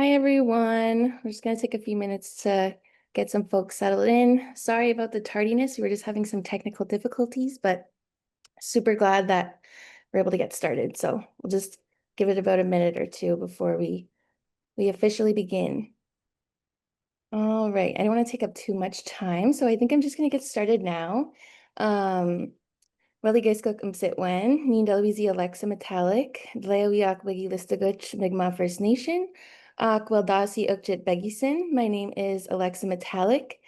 Hi, everyone. We're just going to take a few minutes to get some folks settled in. Sorry about the tardiness. We were just having some technical difficulties, but super glad that we're able to get started. So we'll just give it about a minute or two before we officially begin. All right. I don't want to take up too much time, so I think I'm just going to get started now. Wali guys ko kumsitwen, ni Dalwizi Alexa Metallic, Dlewiak Wigi Listaguch Mi'kmaq First Nation, Kwildasi Ukjit Begisin. My name is Alexa Metallic.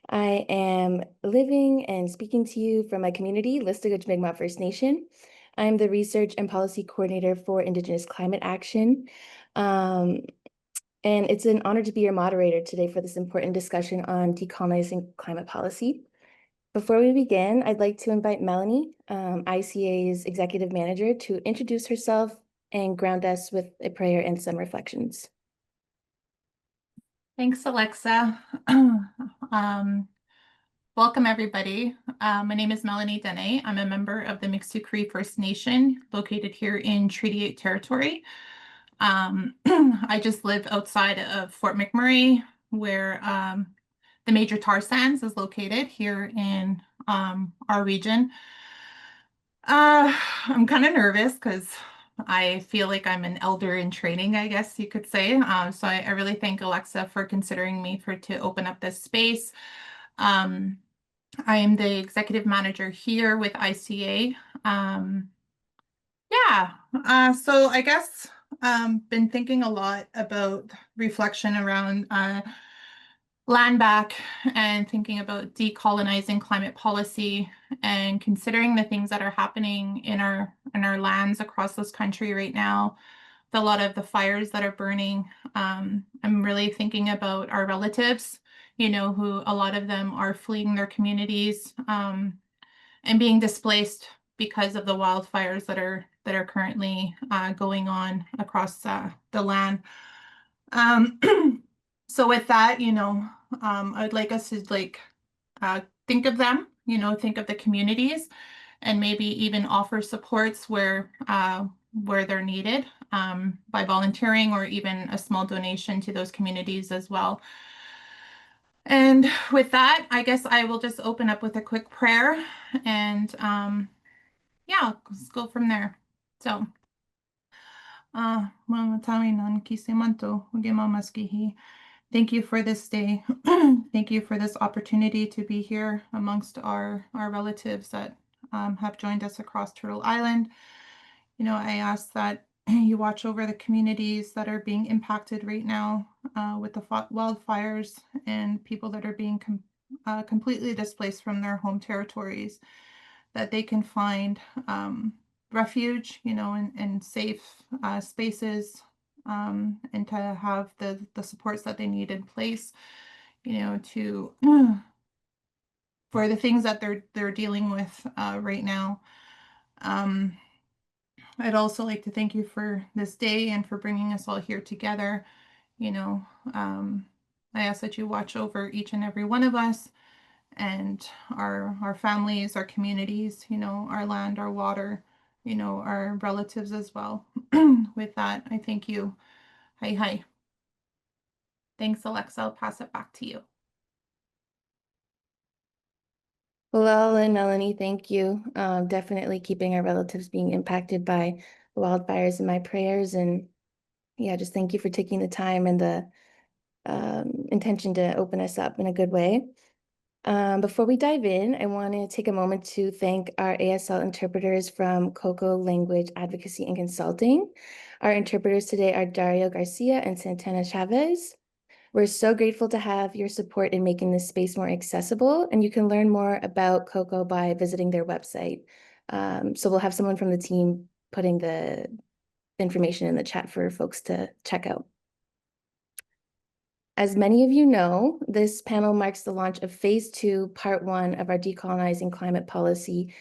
I am living and speaking to you from my community, Listaguch Mi'kmaq First Nation. I'm the Research and Policy Coordinator for Indigenous Climate Action. And it's an honor to be your moderator today for this important discussion on decolonizing climate policy. Before we begin, I'd like to invite Melanie, ICA's executive manager, to introduce herself and ground us with a prayer and some reflections. Thanks, Alexa. Welcome, everybody. My name is Melanie Dene. I'm a member of the Miksuk Cree First Nation located here in Treaty 8 territory. I just live outside of Fort McMurray, where the major tar sands is located here in our region. I'm kind of nervous because I feel like I'm an elder in training, I guess you could say. So I really thank Alexa for considering me to open up this space. I am the executive manager here with ICA. So I guess been thinking a lot about reflection around land back and thinking about decolonizing climate policy and considering the things that are happening in our lands across this country right now, with a lot of the fires that are burning. I'm really thinking about our relatives, who a lot of them are fleeing their communities and being displaced because of the wildfires that are currently going on across the land. So with that, I'd like us to think of them, think of the communities, and maybe even offer supports where they're needed by volunteering or even a small donation to those communities as well. And with that, I guess I will just open up with a quick prayer and let's go from there. So, thank you for this day. Thank you for this opportunity to be here amongst our relatives that have joined us across Turtle Island. I ask that you watch over the communities that are being impacted right now with the wildfires and people that are being completely displaced from their home territories, that they can find refuge, and safe spaces, and to have the supports that they need in place, for the things that they're dealing with right now. I'd also like to thank you for this day and for bringing us all here together. I ask that you watch over each and every one of us and our families, our communities, our land, our water, our relatives as well. With that, I thank you. Hi. Thanks, Alexa. I'll pass it back to you. Well, and Melanie, thank you. Definitely keeping our relatives being impacted by the wildfires in my prayers. And yeah, just thank you for taking the time and the intention to open us up in a good way. Before we dive in, I want to take a moment to thank our ASL interpreters from Coco Language Advocacy and Consulting. Our interpreters today are Dario Garcia and Santana Chavez. We're so grateful to have your support in making this space more accessible, and you can learn more about Coco by visiting their website. So we'll have someone from the team putting the information in the chat for folks to check out. As many of you know, this panel marks the launch of Phase 2, Part 1 of our Decolonizing Climate Policy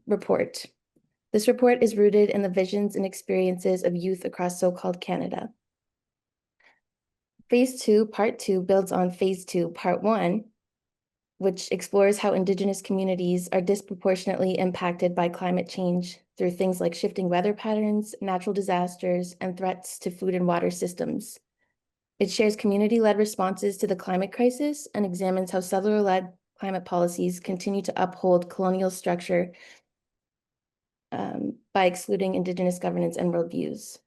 report. This report is rooted in the visions and experiences of youth across so-called Canada. Phase 2, Part 2 builds on Phase 2, Part 1, which explores how Indigenous communities are disproportionately impacted by climate change through things like shifting weather patterns, natural disasters, and threats to food and water systems. It shares community-led responses to the climate crisis and examines how settler-led climate policies continue to uphold colonial structure by excluding Indigenous governance and worldviews.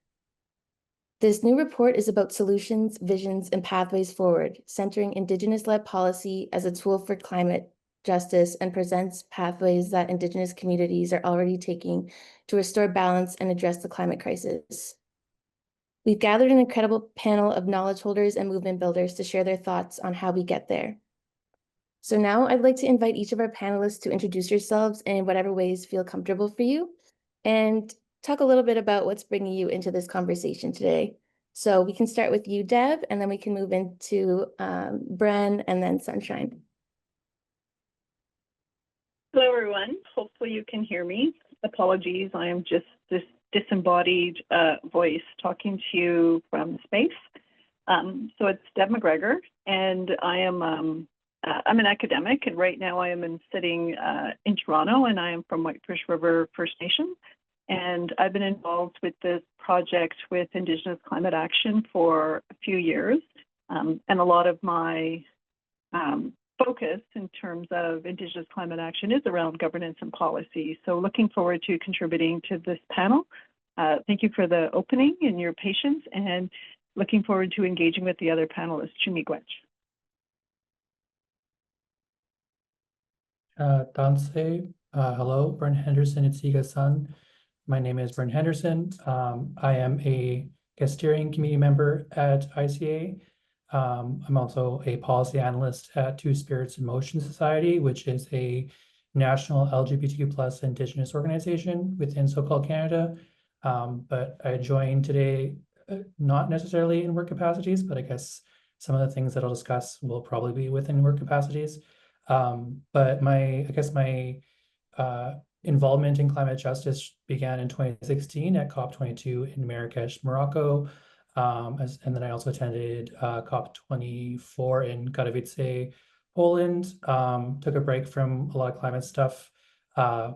This new report is about solutions, visions, and pathways forward, centering Indigenous-led policy as a tool for climate justice and presents pathways that Indigenous communities are already taking to restore balance and address the climate crisis. We've gathered an incredible panel of knowledge holders and movement builders to share their thoughts on how we get there. So now I'd like to invite each of our panelists to introduce yourselves in whatever ways feel comfortable for you and talk a little bit about what's bringing you into this conversation today. So we can start with you, Deb, and then we can move into Bren and then Sunshine. Hello, everyone. Hopefully you can hear me. Apologies, I am just this disembodied voice talking to you from space. So it's Deb McGregor, and I am I'm an academic, and right now I am sitting in Toronto, and I am from Whitefish River First Nation. And I've been involved with this project with Indigenous Climate Action for a few years. And a lot of my focus in terms of Indigenous climate action is around governance and policy. So looking forward to contributing to this panel. Thank you for the opening and your patience, and looking forward to engaging with the other panelists. Chumi Gwetch. Danse, hello, Bren Henderson, it's ICA. My name is Bren Henderson. I am a guest steering committee member at ICA. I'm also a policy analyst at Two Spirits in Motion Society, which is a national LGBTQ+ Indigenous organization within so-called Canada. But I joined today, not necessarily in work capacities, but I guess some of the things that I'll discuss will probably be within work capacities. But my involvement in climate justice began in 2016 at COP22 in Marrakesh, Morocco. And then I also attended COP24 in Katowice, Poland. Took a break from a lot of climate stuff,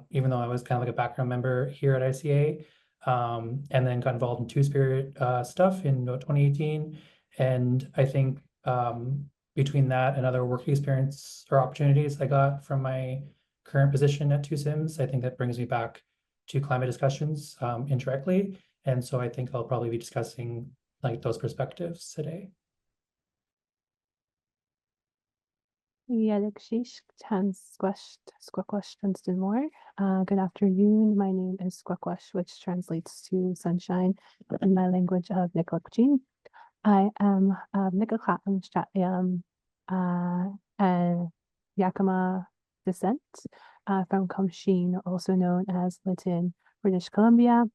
even though I was kind of like a background member here at ICA. And then got involved in Two-Spirit stuff in 2018. And I think between that and other work experience or opportunities I got from my current position at Two Sims, I think that brings me back to climate discussions indirectly. And so I think I'll probably be discussing like those perspectives today. Yadakshish Squash Dunstan more. Good afternoon. My name is Squash, which translates to sunshine in my language of Nicolakchin. I am Nicolakam and Yakima descent from Kamshin, also known as Lytton, British Columbia,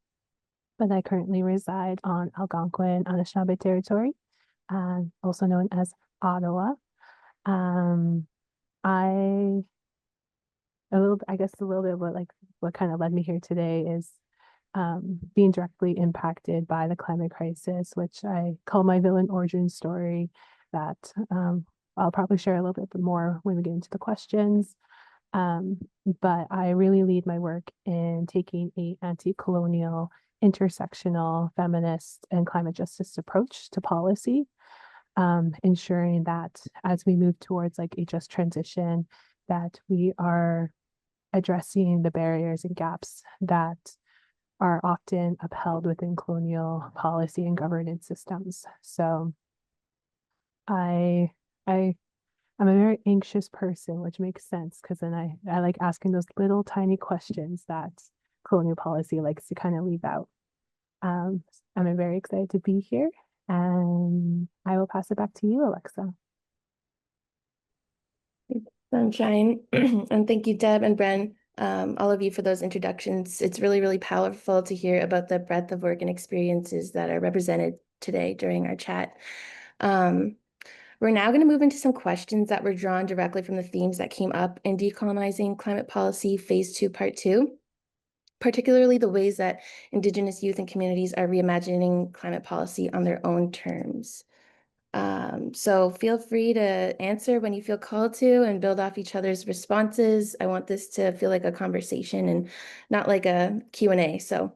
but I currently reside on Algonquin Anishinaabe territory, also known as Ottawa. I guess a little bit of what kind of led me here today is being directly impacted by the climate crisis, which I call my villain origin story, that I'll probably share a little bit more when we get into the questions. But I really lead my work in taking an anti-colonial, intersectional, feminist, and climate justice approach to policy, ensuring that as we move towards like a just transition, that we are addressing the barriers and gaps that are often upheld within colonial policy and governance systems. So I'm a very anxious person, which makes sense because then I like asking those little tiny questions that colonial policy likes to kind of leave out. I'm very excited to be here, and I will pass it back to you, Alexa. Sunshine, and thank you, Deb and Bren, all of you for those introductions. It's really, really powerful to hear about the breadth of work and experiences that are represented today during our chat. We're now going to move into some questions that were drawn directly from the themes that came up in Decolonizing Climate Policy Phase 2, Part 2, particularly the ways that Indigenous youth and communities are reimagining climate policy on their own terms. So feel free to answer when you feel called to and build off each other's responses. I want this to feel like a conversation and not like a Q&A. So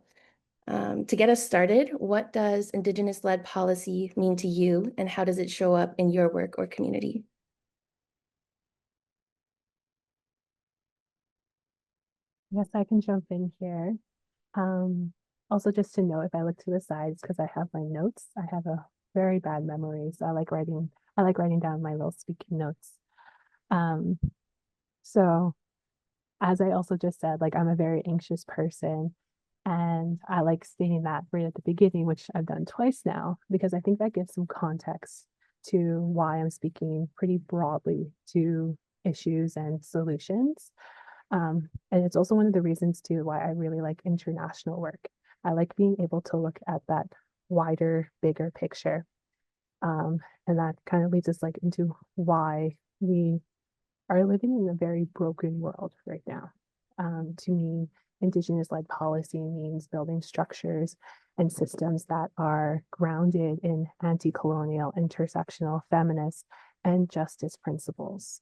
To get us started, what does Indigenous-led policy mean to you, and how does it show up in your work or community? Yes, I can jump in here. Also, just to note, if I look to the sides, because I have my notes, I have a very bad memory, so I like writing down my little speaking notes. So as I also just said, like I'm a very anxious person, and I like stating that right at the beginning, which I've done twice now, because I think that gives some context to why I'm speaking pretty broadly to issues and solutions. And it's also one of the reasons too why I really like international work. I like being able to look at that wider, bigger picture. And that kind of leads us like into why we are living in a very broken world right now. To me, Indigenous-led policy means building structures and systems that are grounded in anti-colonial, intersectional, feminist, and justice principles.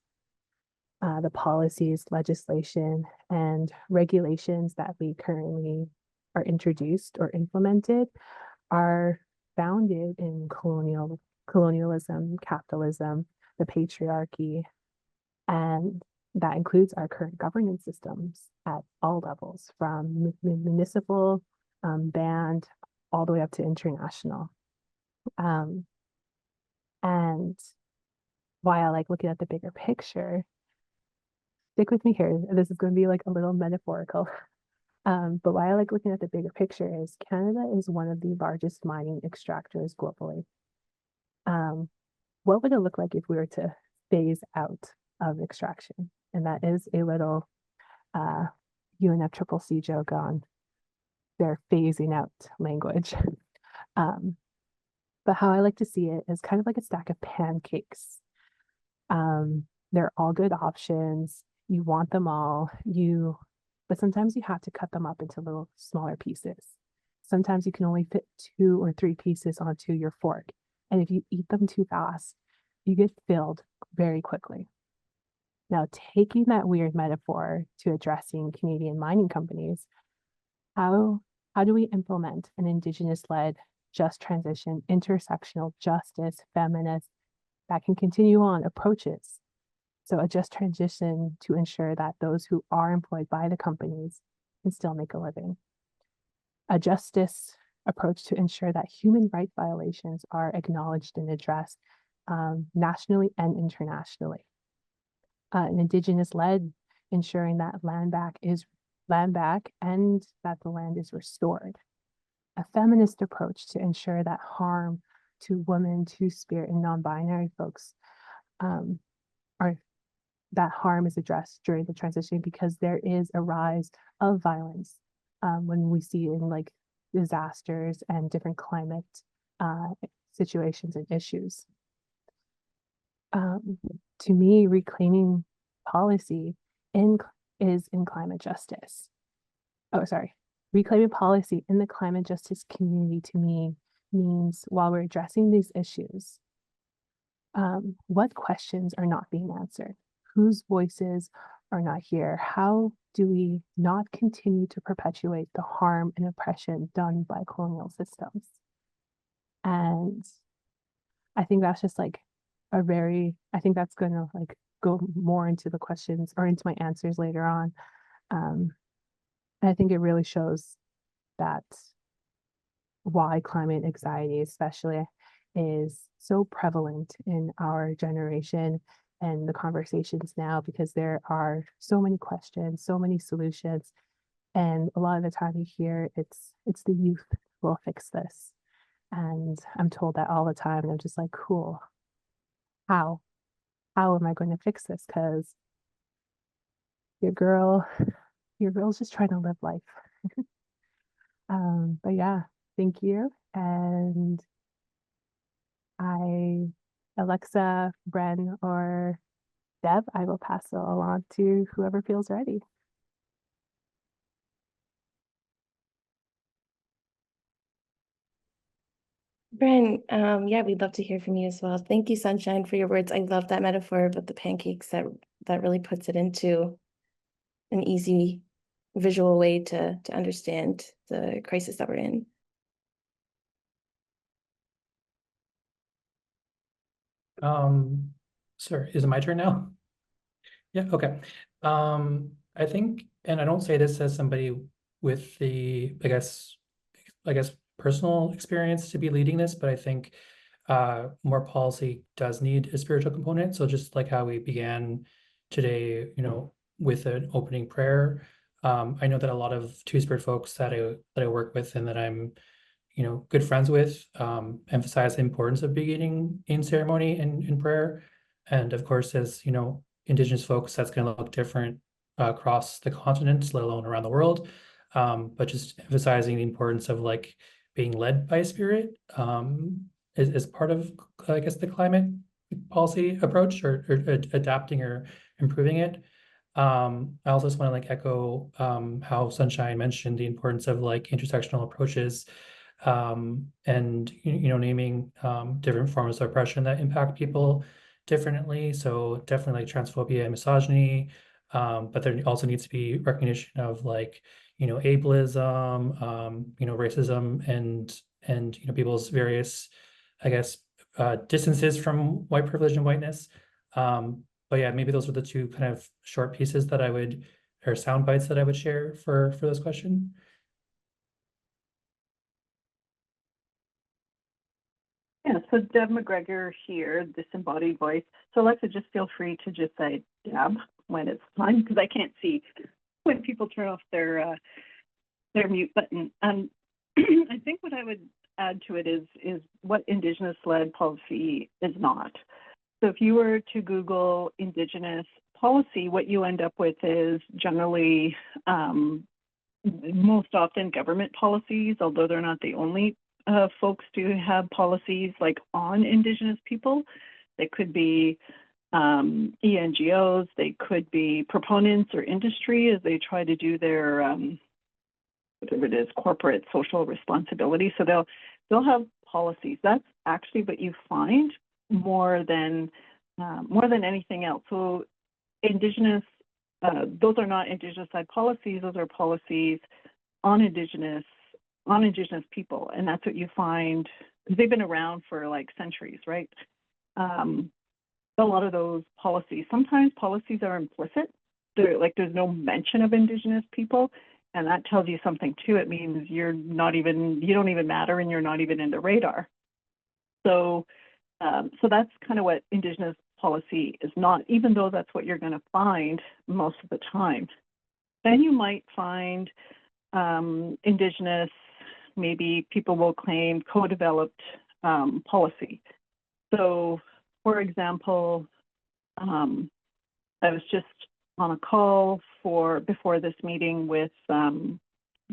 The policies, legislation, and regulations that we currently are introduced or implemented are founded in colonialism, capitalism, the patriarchy, and that includes our current governance systems at all levels, from municipal, band, all the way up to international. And why I like looking at the bigger picture, stick with me here. This is going to be like a little metaphorical. But why I like looking at the bigger picture is Canada is one of the largest mining extractors globally. What would it look like if we were to phase out of extraction? And that is a little UNFCCC joke on their phasing out language. But how I like to see it is kind of like a stack of pancakes. They're all good options. You want them all. But sometimes you have to cut them up into little smaller pieces. Sometimes you can only fit 2 or 3 pieces onto your fork. And if you eat them too fast, you get filled very quickly. Now, taking that weird metaphor to addressing Canadian mining companies, how do we implement an Indigenous-led just transition, intersectional justice, feminist, that can continue on approaches? So a just transition to ensure that those who are employed by the companies can still make a living. A justice approach to ensure that human rights violations are acknowledged and addressed nationally and internationally. An Indigenous-led ensuring that land back and that the land is restored. A feminist approach to ensure that harm to women, Two-Spirit, and non-binary folks that harm is addressed during the transition, because there is a rise of violence when we see in like disasters and different climate situations and issues. To me, reclaiming policy is in climate justice. Oh, sorry. Reclaiming policy in the climate justice community to me means, while we're addressing these issues, what questions are not being answered? Whose voices are not here? How do we not continue to perpetuate the harm and oppression done by colonial systems? And I think that's just like I think that's going to like go more into the questions or into my answers later on. And I think it really shows that why climate anxiety especially is so prevalent in our generation and the conversations now, because there are so many questions, so many solutions, and a lot of the time you hear it's the youth who will fix this. And I'm told that all the time, and I'm just like, cool. How am I going to fix this? Because your girl's just trying to live life. But yeah, thank you. And Alexa, Bren, or Deb, I will pass it along to whoever feels ready. Bren, yeah, we'd love to hear from you as well. Thank you, Sunshine, for your words. I love that metaphor about the pancakes. That really puts it into an easy visual way to understand the crisis that we're in. Sir, is it my turn now? Yeah, okay. I think, and I don't say this as somebody with the, I guess, personal experience to be leading this, but I think more policy does need a spiritual component. So just like how we began today, with an opening prayer, I know that a lot of Two-Spirit folks that I work with and that I'm, good friends with, emphasize the importance of beginning in ceremony and in prayer. And of course, as Indigenous folks, that's going to look different across the continent, let alone around the world. But just emphasizing the importance of like being led by spirit is part of, I guess, the climate policy approach, or adapting or improving it. I also just want to like echo how Sunshine mentioned the importance of like intersectional approaches, and naming different forms of oppression that impact people differently. So definitely like transphobia and misogyny, but there also needs to be recognition of like ableism, racism, and people's various, I guess, distances from white privilege and whiteness. But yeah, maybe those are the two kind of short pieces that I would, or sound bites that I would share for this question. Yeah, so Deb McGregor here, disembodied voice. So Alexa, just feel free to just say Deb when it's time, because I can't see when people turn off their mute button. I think what I would add to it is what Indigenous-led policy is not. So if you were to Google Indigenous policy, what you end up with is generally most often government policies, although they're not the only folks do have policies like on Indigenous people. They could be ENGOs, they could be proponents or industry as they try to do their whatever it is, corporate social responsibility. So they'll have policies. That's actually what you find more than anything else. So Indigenous, those are not Indigenous-led policies. Those are policies on Indigenous people, and that's what you find. They've been around for like centuries, right? A lot of those policies. Sometimes policies are implicit. There's no mention of Indigenous people, and that tells you something too. It means you don't even matter, and you're not even in the radar. So that's kind of what Indigenous policy is not, even though that's what you're going to find most of the time. Then you might find Indigenous, maybe people will claim co-developed policy. So, for example, I was just on a call before this meeting with the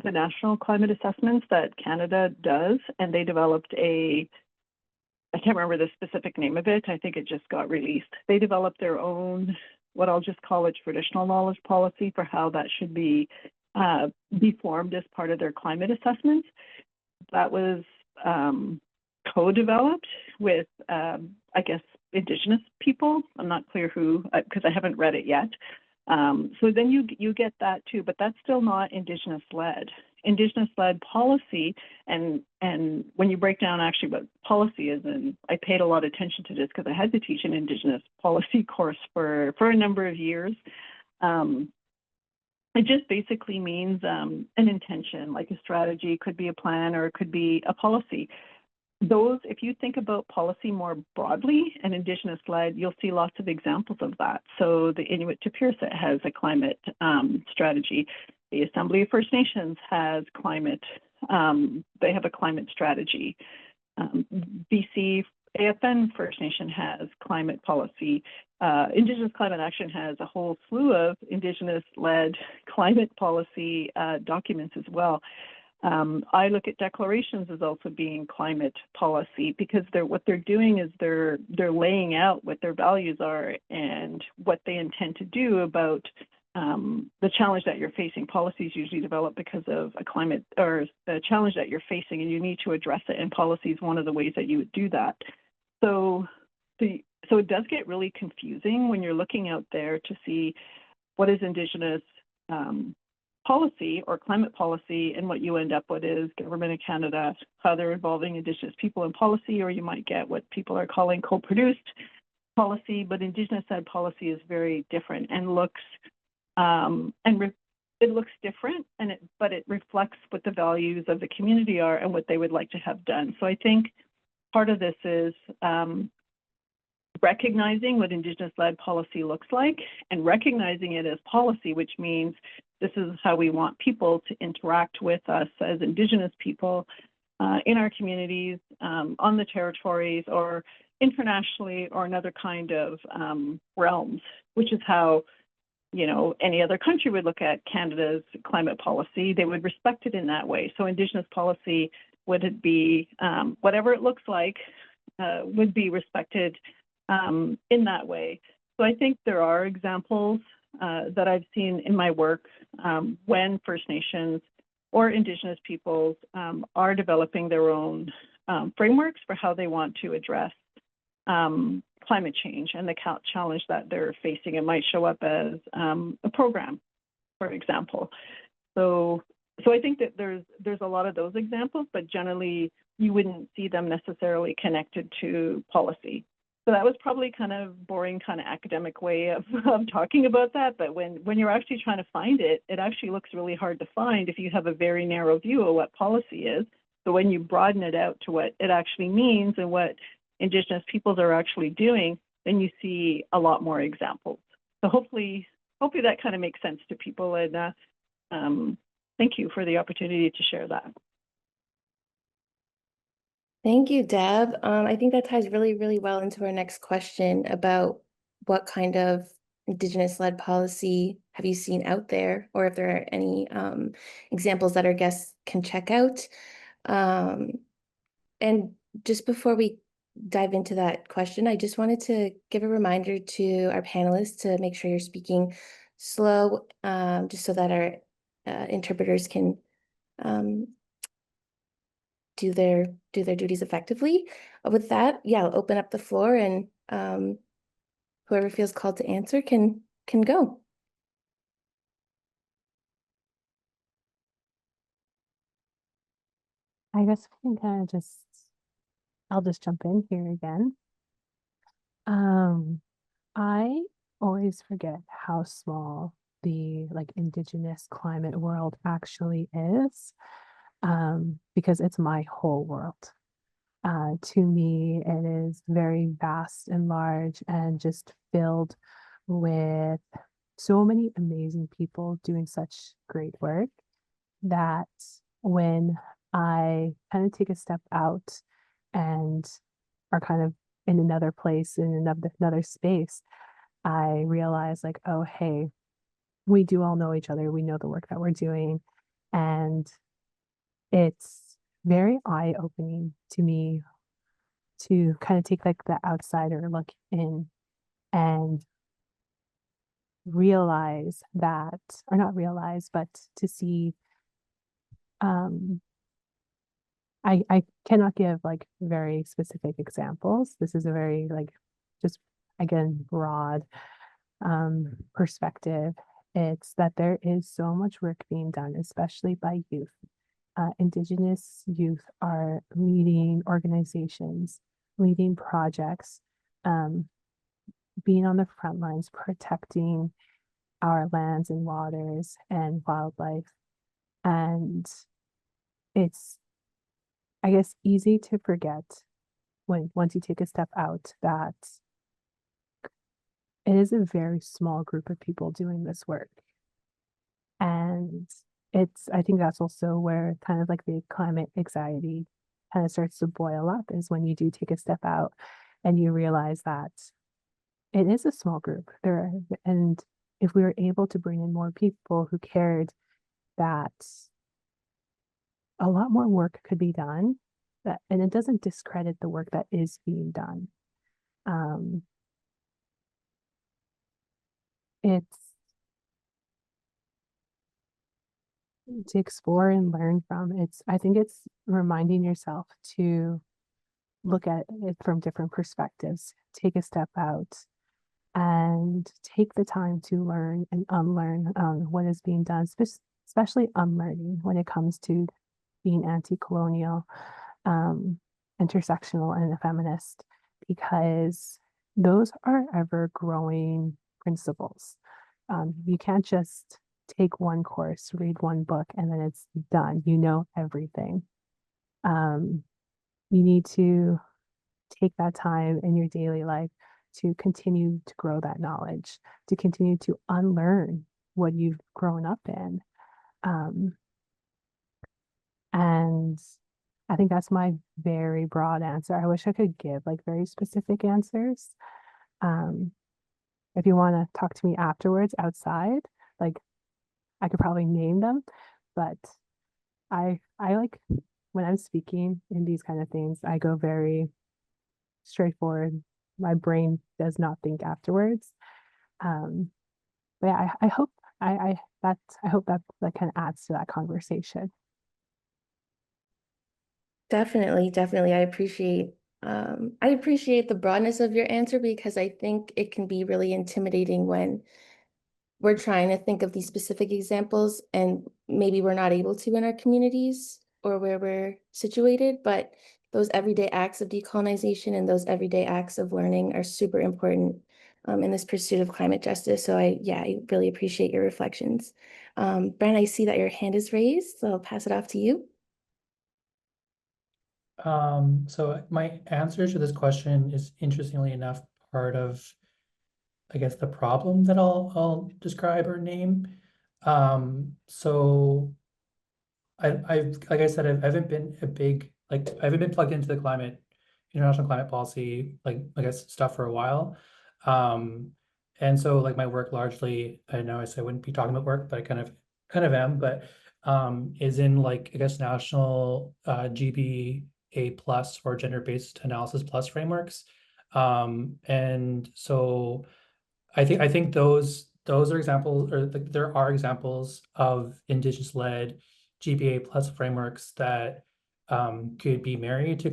national climate assessments that Canada does, and they developed I can't remember the specific name of it. I think it just got released. They developed their own, what I'll just call a traditional knowledge policy for how that should be formed as part of their climate assessments. That was co-developed with, I guess, Indigenous people. I'm not clear who, because I haven't read it yet. So then you get that too, but that's still not Indigenous-led. Indigenous-led policy, and when you break down actually what policy is, and I paid a lot of attention to this because I had to teach an Indigenous policy course for a number of years. It just basically means an intention, like a strategy, could be a plan, or it could be a policy. Those, if you think about policy more broadly and Indigenous-led, you'll see lots of examples of that. So the Inuit Tapirsa has a climate strategy. The Assembly of First Nations has climate. They have a climate strategy. BC AFN First Nation has climate policy. Indigenous Climate Action has a whole slew of Indigenous-led climate policy documents as well. I look at declarations as also being climate policy, because what they're doing is they're laying out what their values are and what they intend to do about the challenge that you're facing. Policies usually develop because of a climate or a challenge that you're facing, and you need to address it. And policy is one of the ways that you would do that. So it does get really confusing when you're looking out there to see what is Indigenous, policy or climate policy, and what you end up with is Government of Canada, how they're involving Indigenous people in policy, or you might get what people are calling co-produced policy, but Indigenous-led policy is very different and looks it looks different, but it reflects what the values of the community are and what they would like to have done. So I think part of this is recognizing what Indigenous-led policy looks like and recognizing it as policy, which means this is how we want people to interact with us as Indigenous people in our communities, on the territories, or internationally, or in other kind of realms, which is how, you know, any other country would look at Canada's climate policy. They would respect it in that way. So Indigenous policy would be, whatever it looks like, would be respected in that way. So I think there are examples that I've seen in my work when First Nations or Indigenous peoples are developing their own frameworks for how they want to address climate change and the challenge that they're facing. It might show up as a program, for example. So I think that there's a lot of those examples, but generally you wouldn't see them necessarily connected to policy. So that was probably kind of boring, kind of academic way of talking about that. But when you're actually trying to find it, it actually looks really hard to find if you have a very narrow view of what policy is. So when you broaden it out to what it actually means and what Indigenous peoples are actually doing, then you see a lot more examples. So hopefully that kind of makes sense to people. And thank you for the opportunity to share that. Thank you, Deb. I think that ties really, really well into our next question about what kind of Indigenous-led policy have you seen out there, or if there are any examples that our guests can check out. And just before we dive into that question, I just wanted to give a reminder to our panelists to make sure you're speaking slow, just so that our interpreters can do their duties effectively. With that, yeah, I'll open up the floor, and whoever feels called to answer can go. I guess we can kind of I'll just jump in here again. I always forget how small the Indigenous climate world actually is, because it's my whole world. To me, it is very vast and large and just filled with so many amazing people doing such great work that when I kind of take a step out and are kind of in another place, in another space, I realize oh, hey, we do all know each other. We know the work that we're doing. And it's very eye-opening to me to kind of take the outsider look in and realize that, or not realize, but to see, I cannot give very specific examples. This is a very just again broad perspective. It's that there is so much work being done, especially by youth. Indigenous youth are leading organizations, leading projects, being on the front lines, protecting our lands and waters and wildlife. And it's, I guess, easy to forget once you take a step out that it is a very small group of people doing this work. And I think that's also where kind of the climate anxiety kind of starts to boil up, is when you do take a step out and you realize that it is a small group there. And if we were able to bring in more people who cared, that a lot more work could be done, and it doesn't discredit the work that is being done. It's to explore and learn from. I think it's reminding yourself to look at it from different perspectives, take a step out, and take the time to learn and unlearn what is being done, especially unlearning when it comes to being anti-colonial, intersectional, and a feminist, because those are ever growing principles. You can't just take one course, read one book, and then it's done. You know everything. You need to take that time in your daily life to continue to grow that knowledge, to continue to unlearn what you've grown up in. And I think that's my very broad answer. I wish I could give like very specific answers. If you want to talk to me afterwards outside, like I could probably name them, but I like when I'm speaking in these kind of things, I go very straightforward. My brain does not think afterwards. But yeah, I hope I hope that kind of adds to that conversation. Definitely, definitely. I appreciate the broadness of your answer because I think it can be really intimidating when we're trying to think of these specific examples and maybe we're not able to in our communities or where we're situated, but those everyday acts of decolonization and those everyday acts of learning are super important in this pursuit of climate justice. So I really appreciate your reflections. Bren, I see that your hand is raised, so I'll pass it off to you. So my answer to this question is, interestingly enough, part of, I guess, the problem that I'll describe or name. So I've like I said, I haven't been I haven't been plugged into the international climate policy, like I guess stuff for a while. And so like my work largely, I know I said I wouldn't be talking about work, but I kind of am, but is in like I guess national GBA plus or gender-based analysis plus frameworks. And so I think those are examples, or there are examples of Indigenous-led GBA plus frameworks that could be married to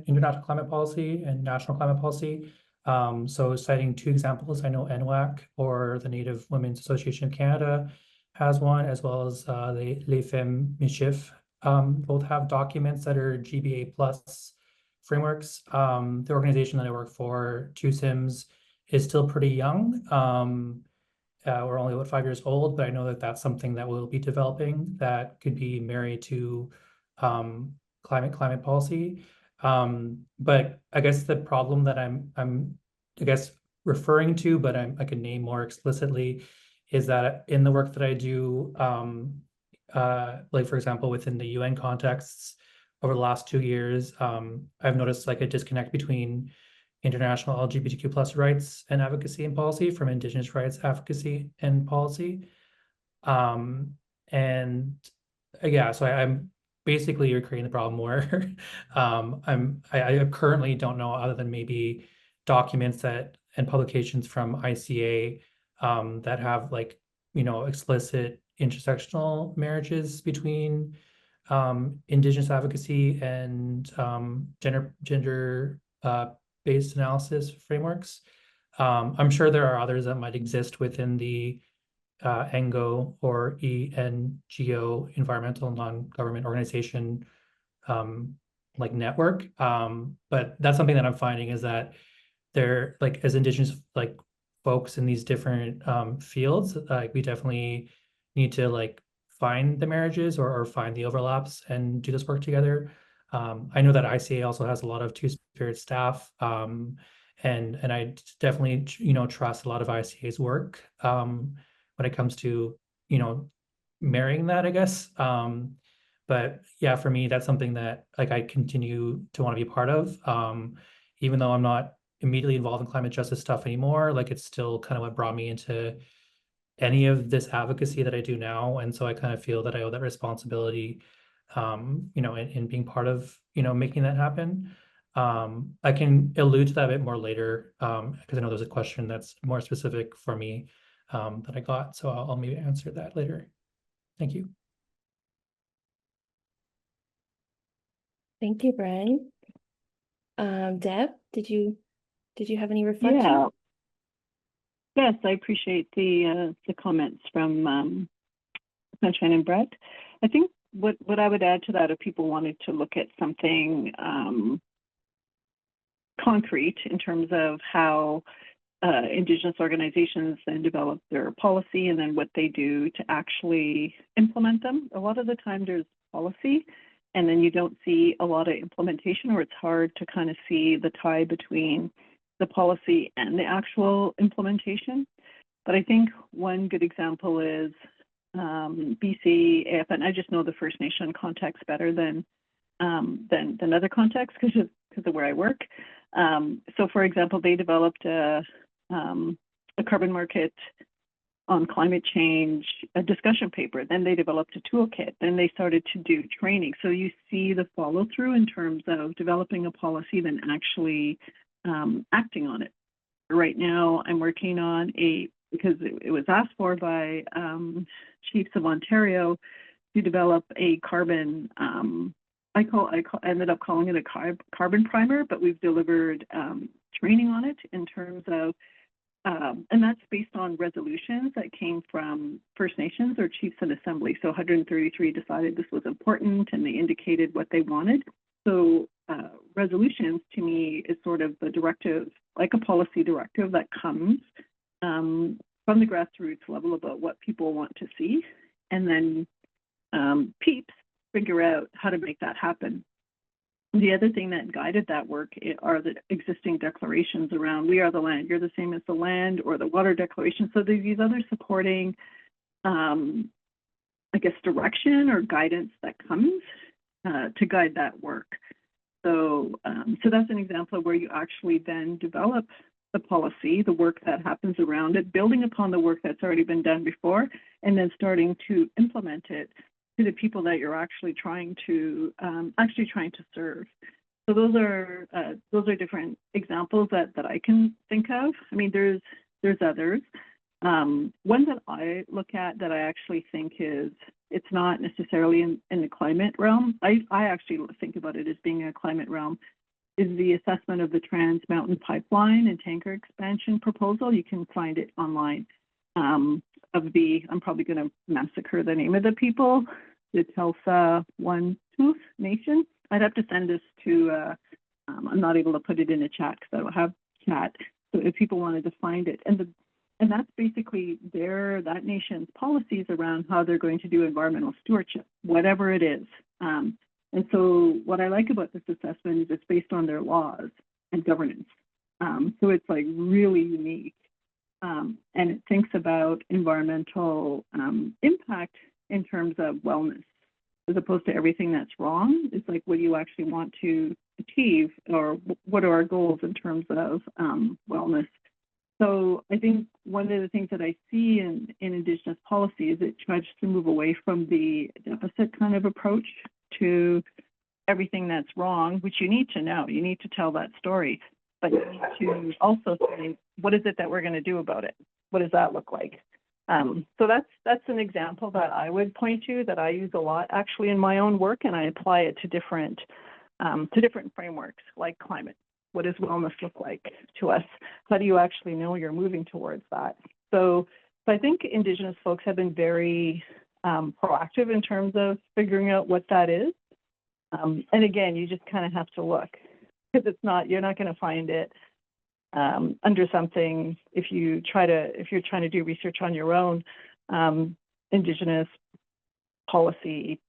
international climate policy and national climate policy. So citing two examples, I know NWAC, or the Native Women's Association of Canada, has one, as well as Les Femmes Michif. Both have documents that are GBA plus frameworks. The organization that I work for, Two Sims, is still pretty young. We're only about 5 years old, but I know that that's something that we'll be developing that could be married to climate policy. But I guess the problem that I'm I guess referring to, but I can name more explicitly, is that in the work that I do, like for example, within the UN contexts over the last 2 years, I've noticed like a disconnect between international LGBTQ plus rights and advocacy and policy from Indigenous rights advocacy and policy. And yeah, so I'm basically, you're creating the problem where I currently don't know, other than maybe documents and publications from ICA that have like, explicit intersectional marriages between Indigenous advocacy and gender based analysis frameworks. I'm sure there are others that might exist within the ENGO or ENGO, environmental non-government organization, like network. But that's something that I'm finding, is that they're like, as Indigenous like folks in these different fields, like we definitely need to like find the marriages or find the overlaps and do this work together. I know that ICA also has a lot of Two-Spirit staff, and I definitely trust a lot of ICA's work when it comes to marrying that, I guess. But yeah, for me, that's something that like I continue to want to be a part of, even though I'm not immediately involved in climate justice stuff anymore. Like it's still kind of what brought me into any of this advocacy that I do now, and so I kind of feel that I owe that responsibility, in being part of making that happen. I can allude to that a bit more later, because I know there's a question that's more specific for me that I got, so I'll maybe answer that later. Thank you. Thank you, Bren. Deb, did you have any reflections? Yeah. Yes, I appreciate the comments from Sunshine and Brett. I think what I would add to that, if people wanted to look at something concrete in terms of how Indigenous organizations then develop their policy and then what they do to actually implement them. A lot of the time there's policy and then you don't see a lot of implementation, or it's hard to kind of see the tie between the policy and the actual implementation. But I think one good example is BC, AFN. I just know the First Nation context better than other contexts because of where I work. So, for example, they developed a carbon market on climate change, a discussion paper. Then they developed a toolkit. Then they started to do training. So you see the follow through in terms of developing a policy, then actually acting on it. Right now, I'm working on because it was asked for by chiefs of Ontario to develop a carbon. I ended up calling it a carbon primer, but we've delivered training on it in terms of, and that's based on resolutions that came from First Nations or chiefs in assembly. So 133 decided this was important and they indicated what they wanted. So resolutions to me is sort of the directive, like a policy directive that comes from the grassroots level about what people want to see. And then peeps figure out how to make that happen. The other thing that guided that work are the existing declarations around we are the land, you're the same as the land, or the water declaration. So there's these other supporting, I guess, direction or guidance that comes to guide that work. So, so that's an example of where you actually then develop the policy, the work that happens around it, building upon the work that's already been done before, and then starting to implement it to the people that you're actually trying to serve. So those are different examples that I can think of. I mean, there's others. One that I look at that I actually think it's not necessarily in the climate realm. I actually think about it as being a climate realm, is the assessment of the Trans Mountain Pipeline and tanker expansion proposal. You can find it online. I'm probably going to massacre the name of the people, the Telsa One Tooth Nation. I'd have to send this to, I'm not able to put it in a chat because I don't have chat. So if people wanted to find it, and that's basically that nation's policies around how they're going to do environmental stewardship, whatever it is. And so what I like about this assessment is it's based on their laws and governance. So it's like really unique. And it thinks about environmental impact in terms of wellness, as opposed to everything that's wrong. It's like, what do you actually want to achieve, or what are our goals in terms of wellness? So I think one of the things that I see in Indigenous policy is it tries to move away from the deficit kind of approach to everything that's wrong, which you need to know. You need to tell that story, but you need to also say, what is it that we're going to do about it? What does that look like? So that's an example that I would point to that I use a lot actually in my own work, and I apply it to different frameworks like climate. What does wellness look like to us? How do you actually know you're moving towards that? So I think Indigenous folks have been very proactive in terms of figuring out what that is. And again, you just kind of have to look, because you're not going to find it under something if you're trying to do research on your own. Indigenous policy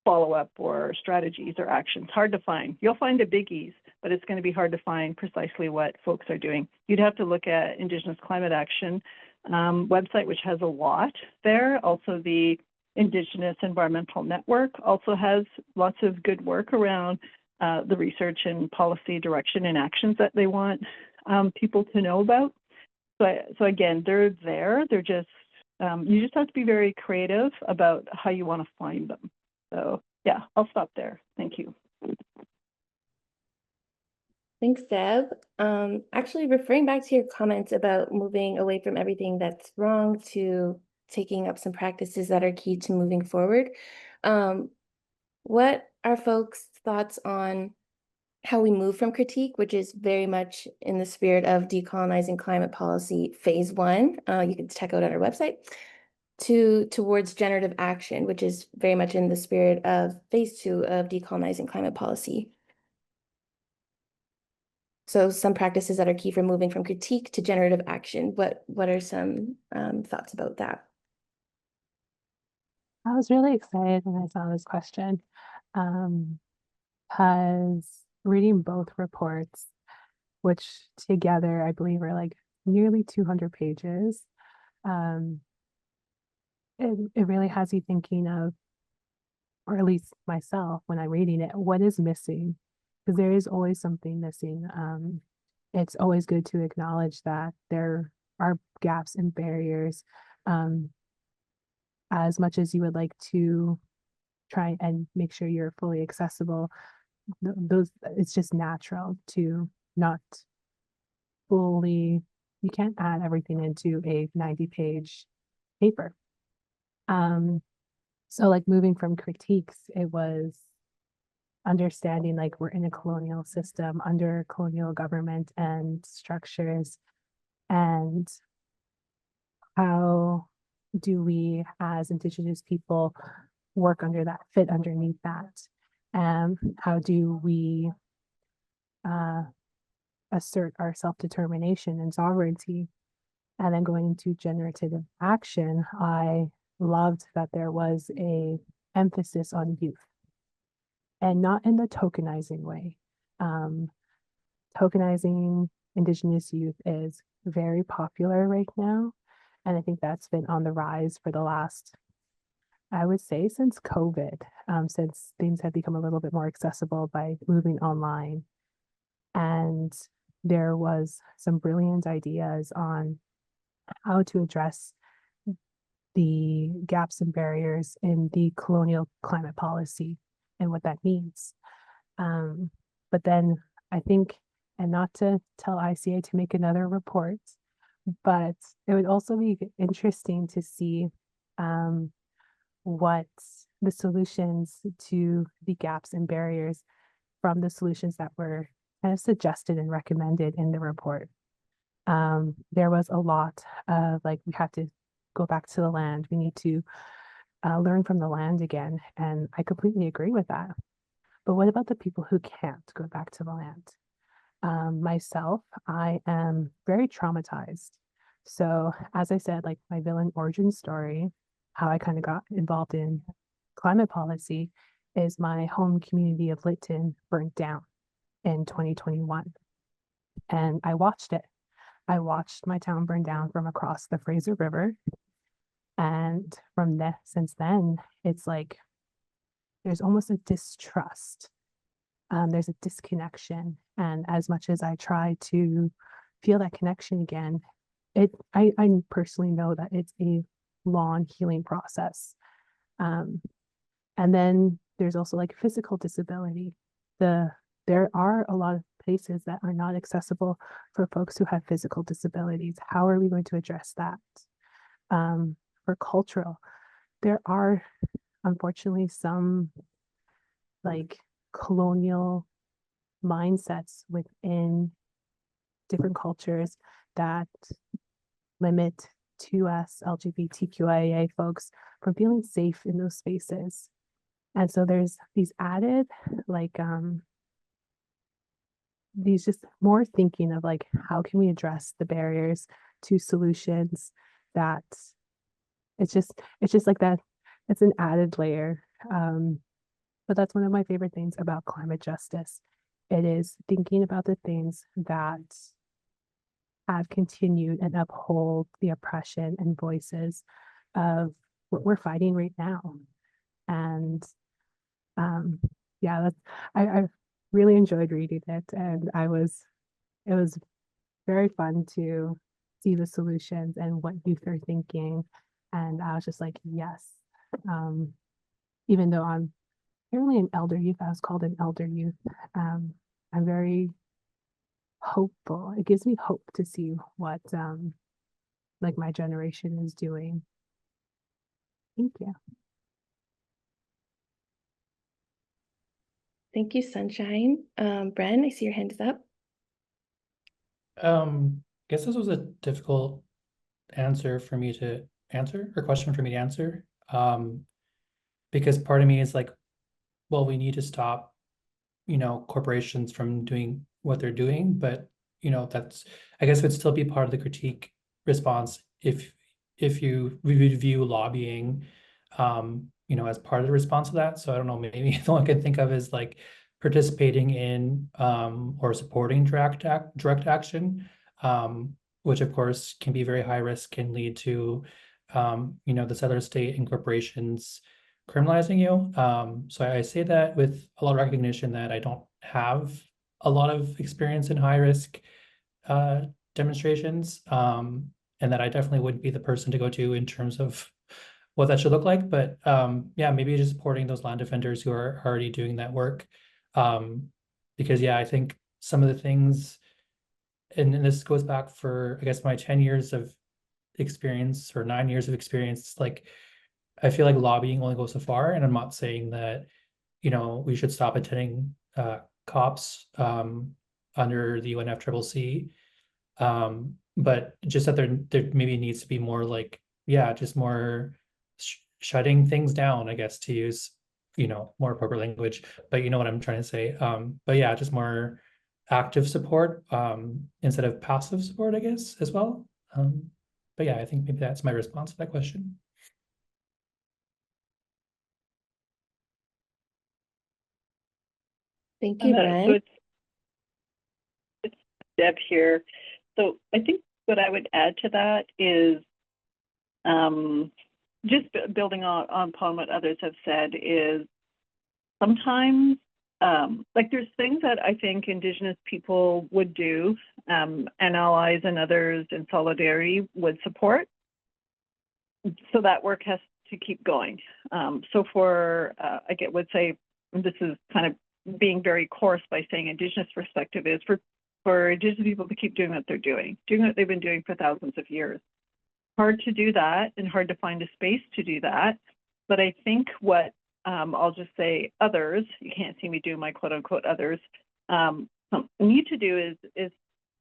follow-up or strategies or actions, hard to find. You'll find the biggies, but it's going to be hard to find precisely what folks are doing. You'd have to look at Indigenous Climate Action website, which has a lot there. Also, the Indigenous Environmental Network also has lots of good work around the research and policy direction and actions that they want people to know about. So again, they're there. They're just, you just have to be very creative about how you want to find them. So yeah, I'll stop there. Thank you. Thanks, Deb. Actually, referring back to your comments about moving away from everything that's wrong to taking up some practices that are key to moving forward. What are folks' thoughts on how we move from critique, which is very much in the spirit of decolonizing climate policy phase 1. You can check out on our website, towards generative action, which is very much in the spirit of phase 2 of decolonizing climate policy. So some practices that are key for moving from critique to generative action. What are some thoughts about that? I was really excited when I saw this question, because reading both reports, which together I believe are like nearly 200 pages, it really has you thinking of, or at least myself when I'm reading it, what is missing? Because there is always something missing. It's always good to acknowledge that there are gaps and barriers. As much as you would like to try and make sure you're fully accessible, those it's just natural to not fully, you can't add everything into a 90-page paper. So like moving from critiques, it was understanding like we're in a colonial system under colonial government and structures, and how do we as Indigenous people work under that, fit underneath that? How do we assert our self-determination and sovereignty? And then going into generative action, I loved that there was a emphasis on youth, and not in the tokenizing way. Tokenizing Indigenous youth is very popular right now. And I think that's been on the rise for the last, I would say, since COVID, since things have become a little bit more accessible by moving online. And there was some brilliant ideas on how to address the gaps and barriers in the colonial climate policy and what that means. But then I think, and not to tell ICA to make another report, but it would also be interesting to see what the solutions to the gaps and barriers from the solutions that were kind of suggested and recommended in the report. There was a lot of like, we have to go back to the land. We need to learn from the land again. And I completely agree with that. But what about the people who can't go back to the land? Myself, I am very traumatized. So as I said, like my villain origin story, how I kind of got involved in climate policy is my home community of Lytton burnt down in 2021. And I watched it. I watched my town burn down from across the Fraser River. And from that, since then, it's like there's almost a distrust. There's a disconnection. And as much as I try to feel that connection again, I personally know that it's a long healing process. And then there's also like physical disability. There are a lot of places that are not accessible for folks who have physical disabilities. How are we going to address that? For cultural, there are unfortunately some like colonial mindsets within different cultures that limit to us LGBTQIA folks from feeling safe in those spaces. And so there's these added like these just more thinking of like, how can we address the barriers to solutions that it's just like that. It's an added layer. But that's one of my favorite things about climate justice. It is thinking about the things that have continued and uphold the oppression and voices of what we're fighting right now. And yeah, I really enjoyed reading it, and it was very fun to see the solutions and what youth are thinking. And I was just like, yes. Even though I'm apparently an elder youth, I was called an elder youth. I'm very hopeful. It gives me hope to see what like my generation is doing. Thank you. Thank you, Sunshine. Bren, I see your hand is up. I guess this was a difficult answer for me to answer or question for me to answer. Because part of me is like, well, we need to stop, corporations from doing what they're doing, but that's, I guess, would still be part of the critique response if you would view lobbying, as part of the response to that. So I don't know, maybe the only I can think of is like participating in or supporting direct action, which of course can be very high risk, can lead to the settler state and corporations criminalizing you. So I say that with a lot of recognition that I don't have a lot of experience in high risk demonstrations, and that I definitely wouldn't be the person to go to in terms of what that should look like. But yeah, maybe just supporting those land defenders who are already doing that work. Because yeah, I think some of the things, and this goes back for, I guess, my 10 years of experience or 9 years of experience, like I feel like lobbying only goes so far. And I'm not saying that, we should stop attending COPs under the UNFCCC. But just that there maybe needs to be more like, yeah, just more shutting things down, I guess, to use, more appropriate language, but you know what I'm trying to say. But yeah, just more active support instead of passive support, I guess, as well. But yeah, I think maybe that's my response to that question. Thank you, So Bren. it's Deb here. So I think what I would add to that is just building on upon what others have said is sometimes like there's things that I think Indigenous people would do and allies and others in solidarity would support. So that work has to keep going. So for, would say, this is kind of being very coarse by saying Indigenous perspective is for Indigenous people to keep doing what they're doing what they've been doing for thousands of years. Hard to do that and hard to find a space to do that. But I think what I'll just say others, you can't see me do my quote unquote others, need to do is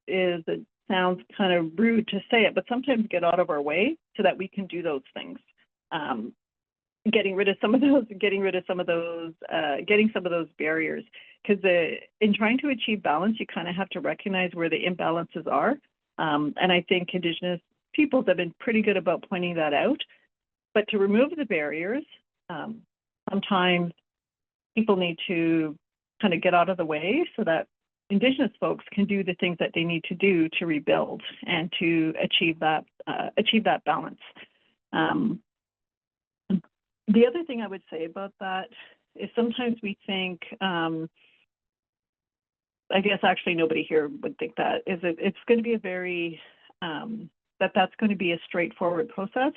it sounds kind of rude to say it, but sometimes get out of our way so that we can do those things. Getting some of those barriers, because in trying to achieve balance, you kind of have to recognize where the imbalances are. And I think Indigenous peoples have been pretty good about pointing that out. But to remove the barriers, sometimes people need to kind of get out of the way so that Indigenous folks can do the things that they need to do to rebuild and to achieve that balance. The other thing I would say about that is sometimes we think, I guess actually nobody here would think that, is it's going to be a very, that's going to be a straightforward process,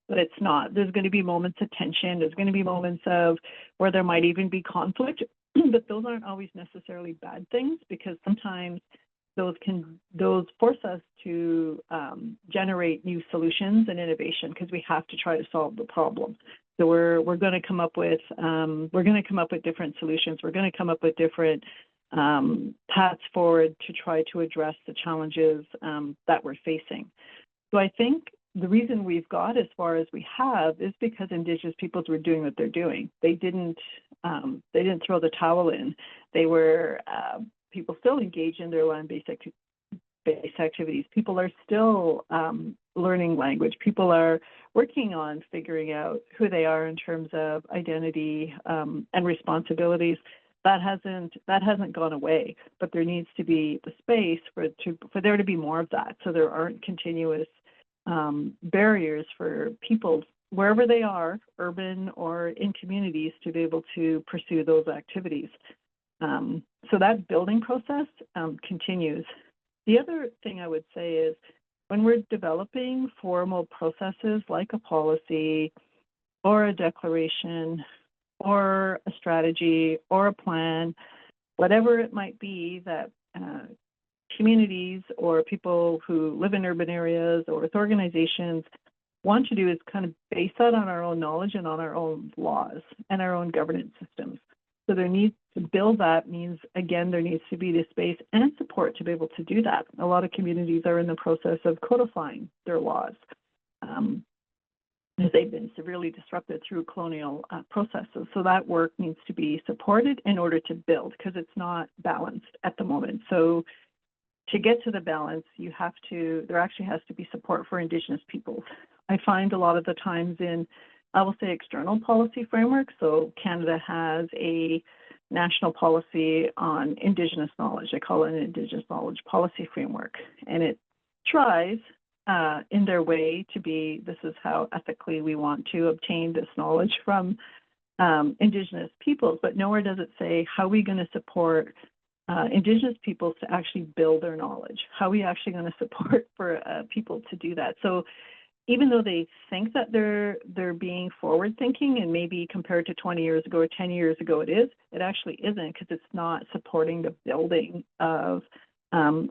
but it's not. There's going to be moments of tension. There's going to be moments of where there might even be conflict, but those aren't always necessarily bad things, because sometimes those force us to generate new solutions and innovation, because we have to try to solve the problem. So we're going to come up with different solutions. We're going to come up with different paths forward to try to address the challenges that we're facing. So I think the reason we've got as far as we have is because Indigenous peoples were doing what they're doing. They didn't throw the towel in. They were people still engage in their land-based activities. People are still learning language. People are working on figuring out who they are in terms of identity and responsibilities. That hasn't gone away, but there needs to be the space for there to be more of that, so there aren't continuous barriers for people wherever they are, urban or in communities, to be able to pursue those activities. So that building process continues. The other thing I would say is when we're developing formal processes like a policy or a declaration or a strategy or a plan, whatever it might be that communities or people who live in urban areas or with organizations want to do, is kind of base that on our own knowledge and on our own laws and our own governance systems. So there needs to build that means, again, there needs to be the space and support to be able to do that. A lot of communities are in the process of codifying their laws. as they've been severely disrupted through colonial processes. So that work needs to be supported in order to build, because it's not balanced at the moment. So to get to the balance, there actually has to be support for Indigenous peoples. I find a lot of the times in, I will say, external policy frameworks. So Canada has a national policy on Indigenous knowledge. They call it an Indigenous knowledge policy framework. And it tries in their way to be, this is how ethically we want to obtain this knowledge from Indigenous peoples, but nowhere does it say how are we going to support Indigenous peoples to actually build their knowledge. How are we actually going to support for people to do that? So even though they think that they're being forward thinking, and maybe compared to 20 years ago or 10 years ago it actually isn't, because it's not supporting the building of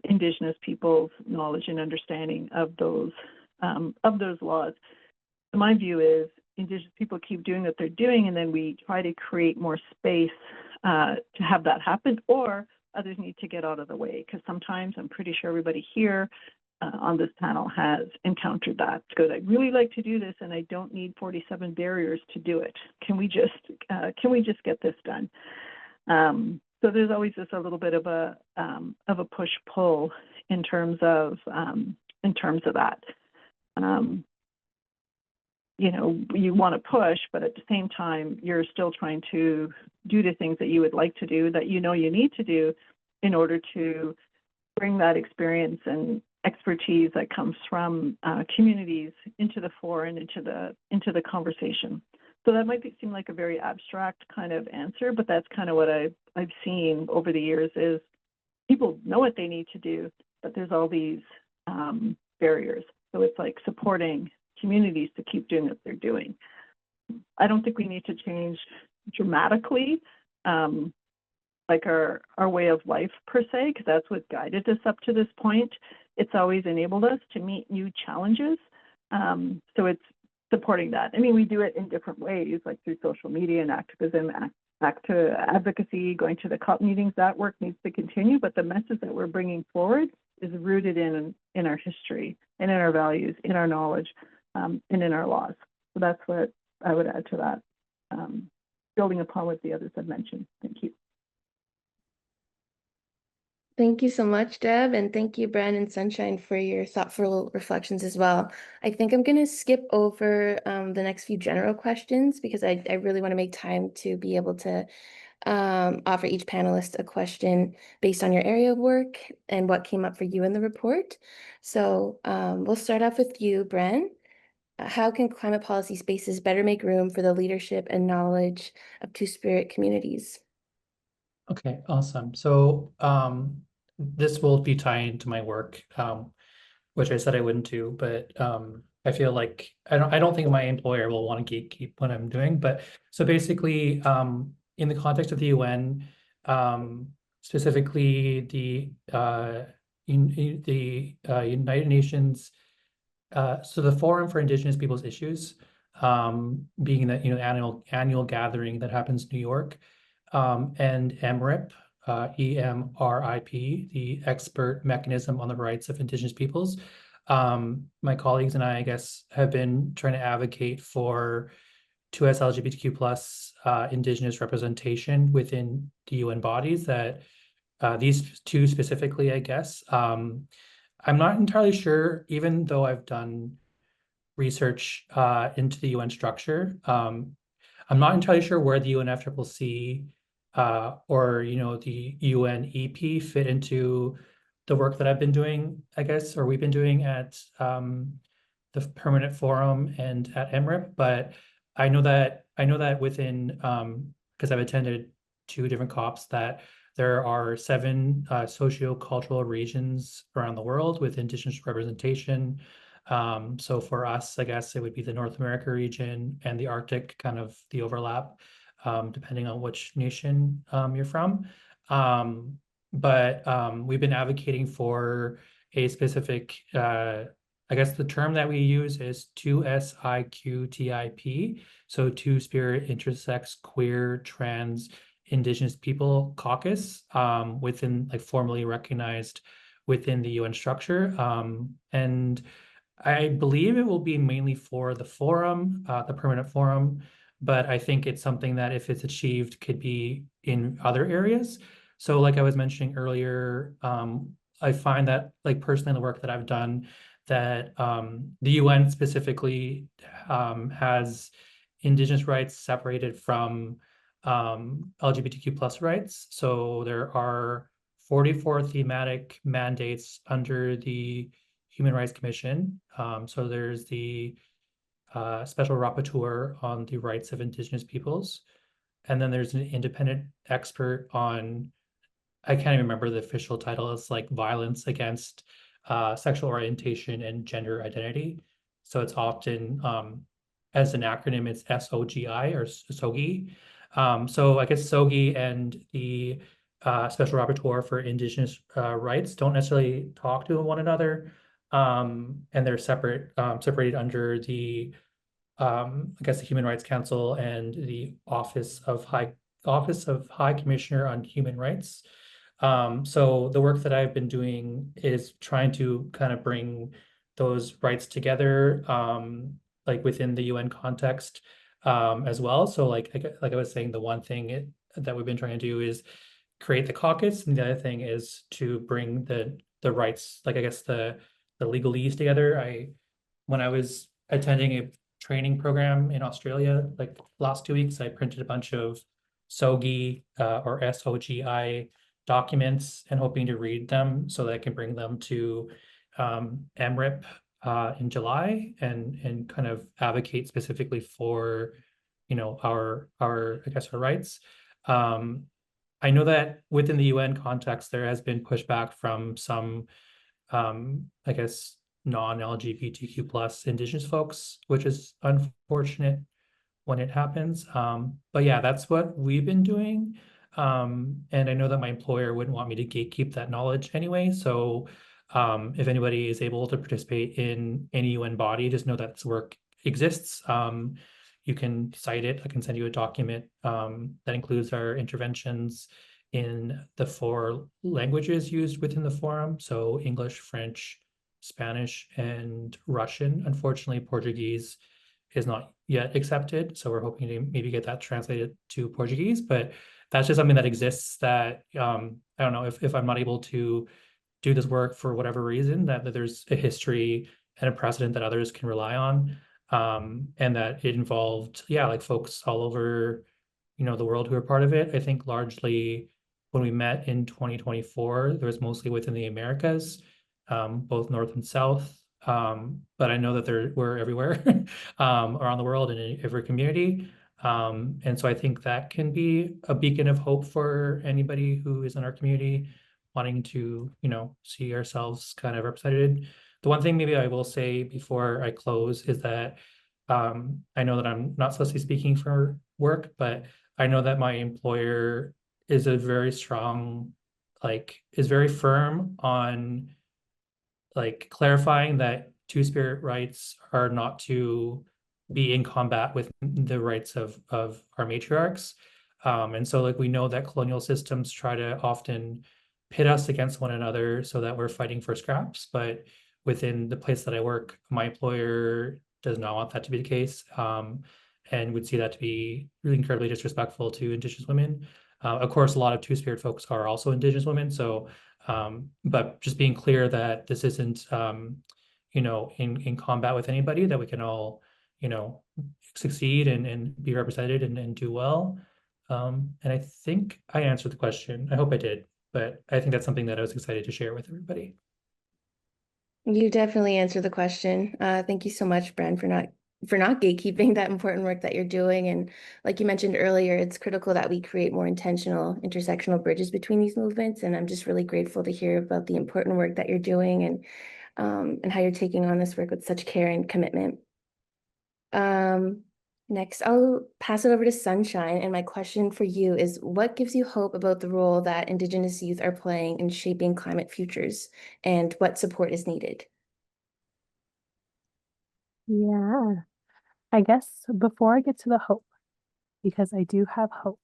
Indigenous peoples' knowledge and understanding of those laws. My view is Indigenous people keep doing what they're doing, and then we try to create more space to have that happen, or others need to get out of the way, because sometimes I'm pretty sure everybody here on this panel has encountered that. Because I'd really like to do this, and I don't need 47 barriers to do it. Can we just get this done? So there's always just a little bit of a push-pull in terms of that. You know, you want to push, but at the same time, you're still trying to do the things that you would like to do, that you know you need to do in order to bring that experience and expertise that comes from communities into the fore and into the conversation. So that might seem like a very abstract kind of answer, but that's kind of what I've seen over the years is people know what they need to do, but there's all these barriers. So it's like supporting communities to keep doing what they're doing. I don't think we need to change dramatically like our way of life per se, because that's what guided us up to this point. It's always enabled us to meet new challenges. So it's supporting that. I mean, we do it in different ways, like through social media and activism, advocacy, going to the COP meetings. That work needs to continue, but the message that we're bringing forward is rooted in our history and in our values, in our knowledge, and in our laws. So that's what I would add to that, building upon what the others have mentioned. Thank you. Thank you so much, Deb, and thank you, Bren and Sunshine, for your thoughtful reflections as well. I think I'm going to skip over the next few general questions, because I really want to make time to be able to offer each panelist a question based on your area of work and what came up for you in the report. So we'll start off with you, Bren. How can climate policy spaces better make room for the leadership and knowledge of Two-Spirit communities? Okay, awesome. So this will be tying to my work, which I said I wouldn't do, but I feel like I don't think my employer will want to gatekeep what I'm doing. But so basically, in the context of the UN, specifically the United Nations, so the Forum for Indigenous Peoples Issues, being that annual gathering that happens in New York, and EMRIP, EMRIP, the Expert Mechanism on the Rights of Indigenous Peoples. My colleagues and I guess, have been trying to advocate for 2S LGBTQ plus Indigenous representation within the UN bodies, that these two specifically, I guess. I'm not entirely sure, even though I've done research into the UN structure. I'm not entirely sure where the UNFCCC or the UNEP fit into the work that I've been doing, I guess, or we've been doing at the Permanent Forum and at EMRIP. But I know that within, because I've attended 2 different COPs, that there are 7 socio-cultural regions around the world with Indigenous representation. So for us, I guess it would be the North America region and the Arctic, kind of the overlap, depending on which nation you're from. But we've been advocating for a specific, I guess the term that we use is 2SIQTIP, so Two-Spirit, Intersex, Queer, Trans, Indigenous People Caucus, within, like, formally recognized within the UN structure. And I believe it will be mainly for the forum, the permanent forum, but I think it's something that if it's achieved could be in other areas. So like I was mentioning earlier, I find that like personally in the work that I've done that the UN specifically has Indigenous rights separated from LGBTQ plus rights. So there are 44 thematic mandates under the Human Rights Commission. So there's the Special Rapporteur on the rights of Indigenous peoples. And then there's an independent expert on, I can't even remember the official title, it's like violence against sexual orientation and gender identity. So it's often, as an acronym, it's SOGI or SOGI. So I guess SOGI and the Special Rapporteur for Indigenous rights don't necessarily talk to one another. And they're separated under the I guess the Human Rights Council and the Office of High Commissioner on Human Rights. So the work that I've been doing is trying to kind of bring those rights together, like within the UN context, as well. So like I was saying, the one thing that we've been trying to do is create the caucus, and the other thing is to bring the rights, like I guess the legalese together. When I was attending a training program in Australia, like last 2 weeks, I printed a bunch of SOGI or SOGI documents and hoping to read them so that I can bring them to MRIP in July and kind of advocate specifically for, our I guess our rights. I know that within the UN context, there has been pushback from some, I guess, non-LGBTQ plus Indigenous folks, which is unfortunate when it happens. But yeah, that's what we've been doing. And I know that my employer wouldn't want me to gatekeep that knowledge anyway. So if anybody is able to participate in any UN body, just know that this work exists. You can cite it. I can send you a document that includes our interventions in the 4 languages used within the forum. So English, French, Spanish, and Russian. Unfortunately, Portuguese is not yet accepted. So we're hoping to maybe get that translated to Portuguese, but that's just something that exists that I don't know if I'm not able to do this work for whatever reason, that there's a history and a precedent that others can rely on. And that it involved, yeah, like folks all over, the world who are part of it. I think largely when we met in 2024, there was mostly within the Americas, both North and South. But I know that we're everywhere around the world and in every community. And so I think that can be a beacon of hope for anybody who is in our community wanting to, see ourselves kind of represented. The one thing maybe I will say before I close is that I know that I'm not supposed to be speaking for work, but I know that my employer is a very strong, is very firm on clarifying that Two-Spirit rights are not to be in combat with the rights of our matriarchs. And so we know that colonial systems try to often pit us against one another so that we're fighting for scraps. But within the place that I work, my employer does not want that to be the case, and would see that to be really incredibly disrespectful to Indigenous women. Of course, a lot of Two-Spirit folks are also Indigenous women. So, but just being clear that this isn't, in combat with anybody, that we can all, succeed and be represented and do well. And I think I answered the question. I hope I did, but I think that's something that I was excited to share with everybody. You definitely answered the question. Thank you so much, Bren, for not gatekeeping that important work that you're doing. And like you mentioned earlier, it's critical that we create more intentional intersectional bridges between these movements. And I'm just really grateful to hear about the important work that you're doing and how you're taking on this work with such care and commitment. Next, I'll pass it over to Sunshine. And my question for you is, what gives you hope about the role that Indigenous youth are playing in shaping climate futures, and what support is needed? Yeah, I guess before I get to the hope, because I do have hope,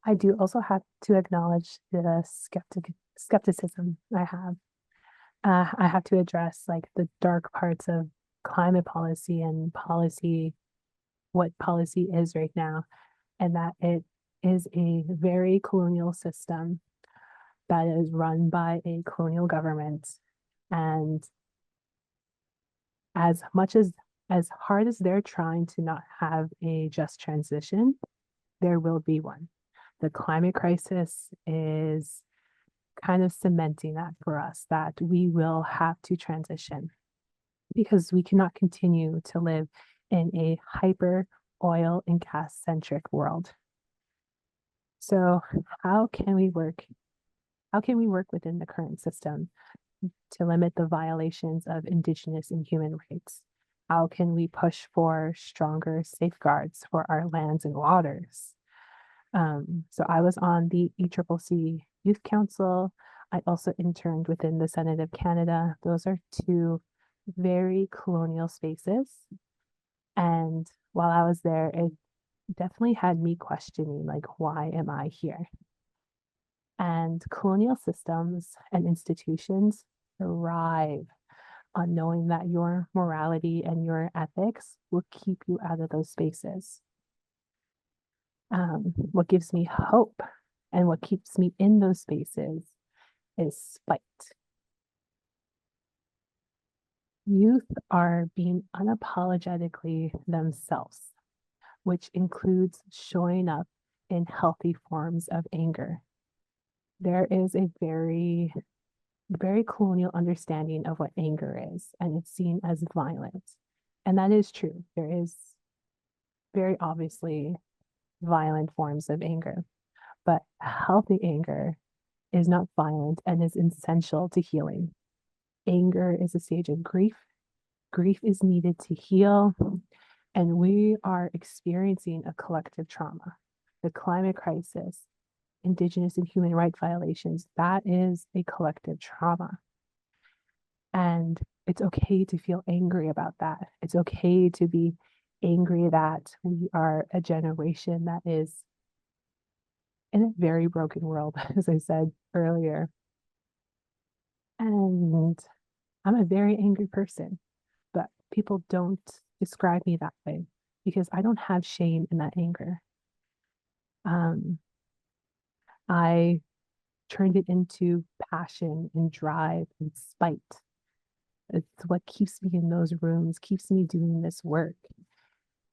I do also have to acknowledge the skepticism I have. I have to address like the dark parts of climate policy and policy, what policy is right now, and that it is a very colonial system that is run by a colonial government. And as much as hard as they're trying to not have a just transition, there will be one. The climate crisis is kind of cementing that for us, that we will have to transition because we cannot continue to live in a hyper oil and gas centric world. So how can we work within the current system to limit the violations of Indigenous and human rights? How can we push for stronger safeguards for our lands and waters? So I was on the ECCC Youth Council. I also interned within the Senate of Canada. Those are two very colonial spaces. And while I was there, it definitely had me questioning, like, why am I here? And colonial systems and institutions thrive on knowing that your morality and your ethics will keep you out of those spaces. What gives me hope and what keeps me in those spaces is spite. Youth are being unapologetically themselves, which includes showing up in healthy forms of anger. There is a very, very colonial understanding of what anger is, and it's seen as violent. And that is true. There is very obviously violent forms of anger, but healthy anger is not violent and is essential to healing. Anger is a stage of grief. Grief is needed to heal, and we are experiencing a collective trauma. The climate crisis, Indigenous and human rights violations, that is a collective trauma. And it's okay to feel angry about that. It's okay to be angry that we are a generation that is in a very broken world, as I said earlier. And I'm a very angry person, but people don't describe me that way because I don't have shame in that anger. I turned it into passion and drive and spite. It's what keeps me in those rooms, keeps me doing this work.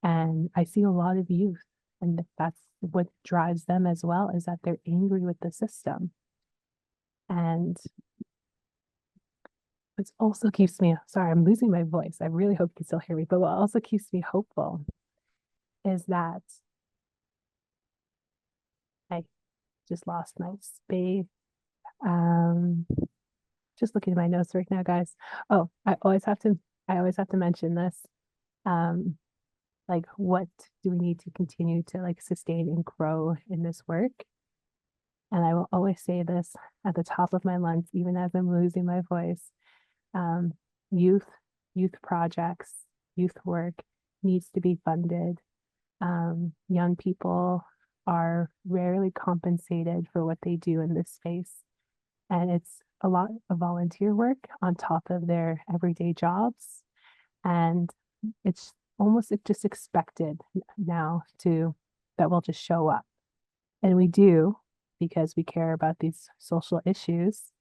And I see a lot of youth, and that's what drives them as well, is that they're angry with the system. And it also keeps me, sorry, I'm losing my voice. I really hope you can still hear me, but what also keeps me hopeful is that I just lost my space. Just looking at my notes right now, guys. Oh, I always have to mention this. Like, what do we need to continue to like sustain and grow in this work? And I will always say this at the top of my lungs, even as I'm losing my voice. Youth projects, youth work needs to be funded. Young people are rarely compensated for what they do in this space. And it's a lot of volunteer work on top of their everyday jobs. And it's almost just expected now that we'll just show up. And we do because we care about these social issues.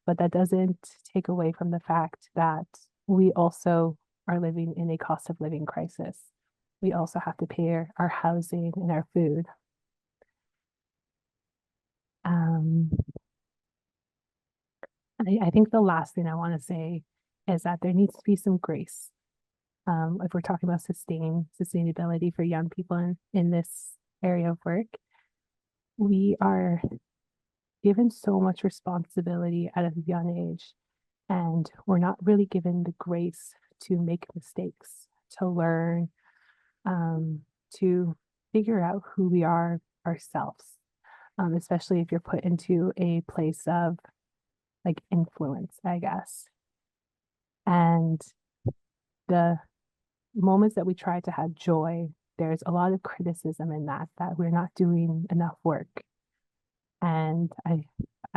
But that doesn't take away from the fact that we also are living in a cost of living crisis. We also have to pay our housing and our food. I think the last thing I want to say is that there needs to be some grace. If we're talking about sustainability for young people in this area of work, we are given so much responsibility at a young age, and we're not really given the grace to make mistakes, to learn, to figure out who we are ourselves, especially if you're put into a place of like influence, I guess. And the moments that we try to have joy, there's a lot of criticism in that we're not doing enough work. And I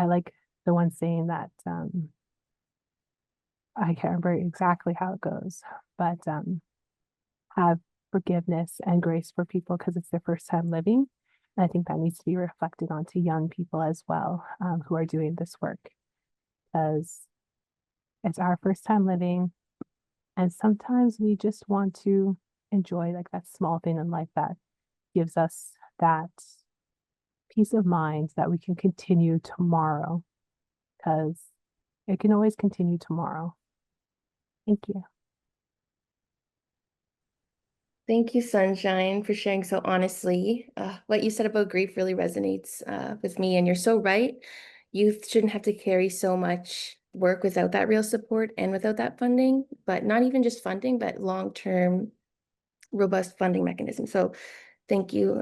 like the one saying that I can't remember exactly how it goes, but have forgiveness and grace for people because it's their first time living. And I think that needs to be reflected onto young people as well, who are doing this work, because it's our first time living. And sometimes we just want to enjoy like that small thing in life that gives us that peace of mind that we can continue tomorrow, because it can always continue tomorrow. Thank you. Thank you, Sunshine, for sharing so honestly. What you said about grief really resonates with me, and you're so right. Youth shouldn't have to carry so much work without that real support and without that funding, but not even just funding, but long-term, robust funding mechanisms. So thank you.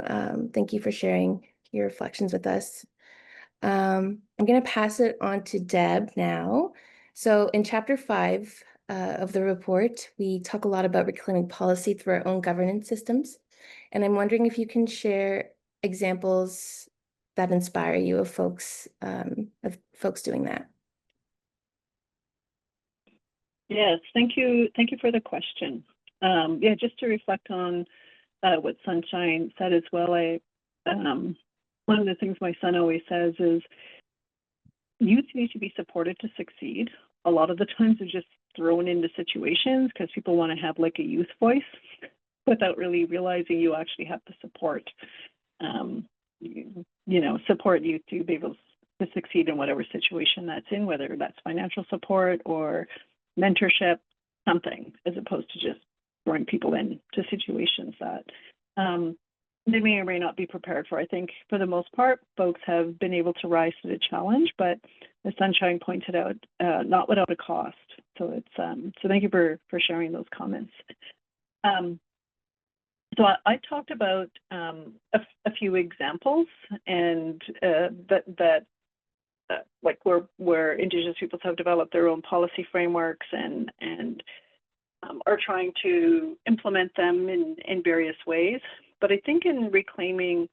Thank you for sharing your reflections with us. I'm going to pass it on to Deb now. So in chapter 5 of the report, we talk a lot about reclaiming policy through our own governance systems. And I'm wondering if you can share examples that inspire you of folks doing that. Yes, thank you. Thank you for the question. Yeah, just to reflect on what Sunshine said as well, one of the things my son always says is youth need to be supported to succeed. A lot of the times they're just thrown into situations because people want to have like a youth voice without really realizing you actually have to support, support youth to be able to succeed in whatever situation that's in, whether that's financial support or mentorship, something, as opposed to just throwing people into situations that they may or may not be prepared for. I think for the most part, folks have been able to rise to the challenge, but as Sunshine pointed out, not without a cost. So it's so thank you for sharing those comments. So I talked about a few examples, and like where Indigenous peoples have developed their own policy frameworks and are trying to implement them in various ways. But I think in reclaiming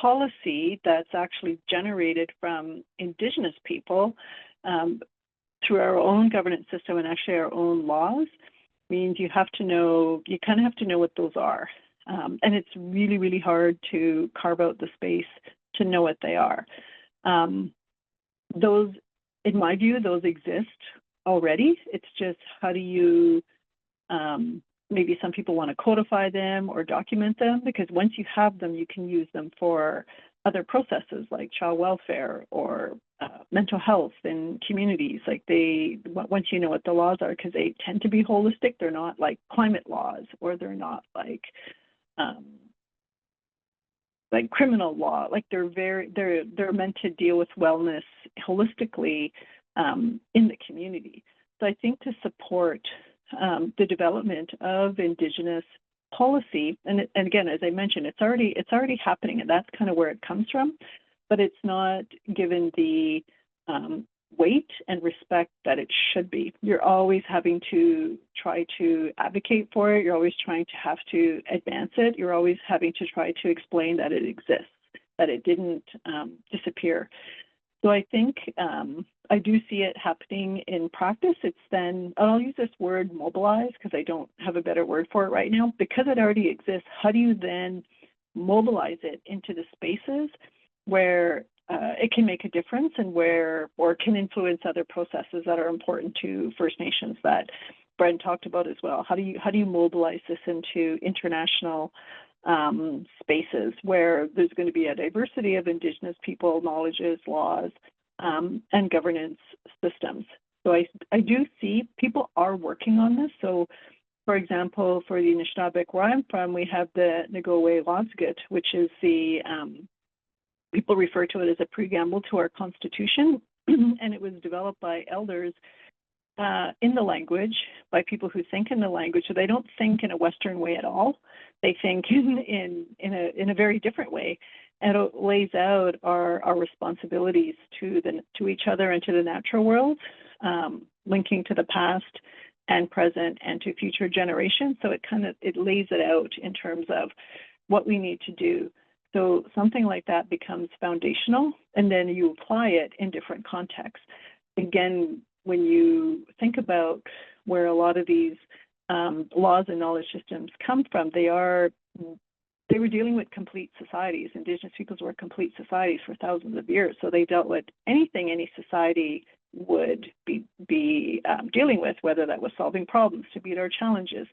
policy that's actually generated from Indigenous people through our own governance system and actually our own laws means you kind of have to know what those are. And it's really, really hard to carve out the space to know what they are. Those, in my view, those exist already. It's just how do you maybe some people want to codify them or document them, because once you have them, you can use them for other processes like child welfare or mental health in communities. Like once you know what the laws are, because they tend to be holistic, they're not like climate laws, or they're not like criminal law. Like they're meant to deal with wellness holistically in the community. So I think to support the development of Indigenous policy, and again, as I mentioned, it's already happening, and that's kind of where it comes from, but it's not given the weight and respect that it should be. You're always having to try to advocate for it. You're always trying to have to advance it. You're always having to try to explain that it exists, that it didn't disappear. So I think I do see it happening in practice. It's then, I'll use this word mobilize because I don't have a better word for it right now. Because it already exists, how do you then mobilize it into the spaces where it can make a difference and or can influence other processes that are important to First Nations that Bren talked about as well? How do you mobilize this into international spaces where there's going to be a diversity of Indigenous people, knowledges, laws, and governance systems? So I do see people are working on this. So, for example, for the Anishinaabe where I'm from, we have the Nagoway Lawsgut, which is the people refer to it as a preamble to our Constitution, and it was developed by elders in the language, by people who think in the language. So they don't think in a Western way at all. They think in a very different way, and it lays out our responsibilities to each other and to the natural world, linking to the past and present and to future generations. So it lays it out in terms of what we need to do. So something like that becomes foundational, and then you apply it in different contexts. Again, when you think about where a lot of these laws and knowledge systems come from, they were dealing with complete societies. Indigenous peoples were complete societies for thousands of years, so they dealt with anything any society would be dealing with, whether that was solving problems to meet our challenges.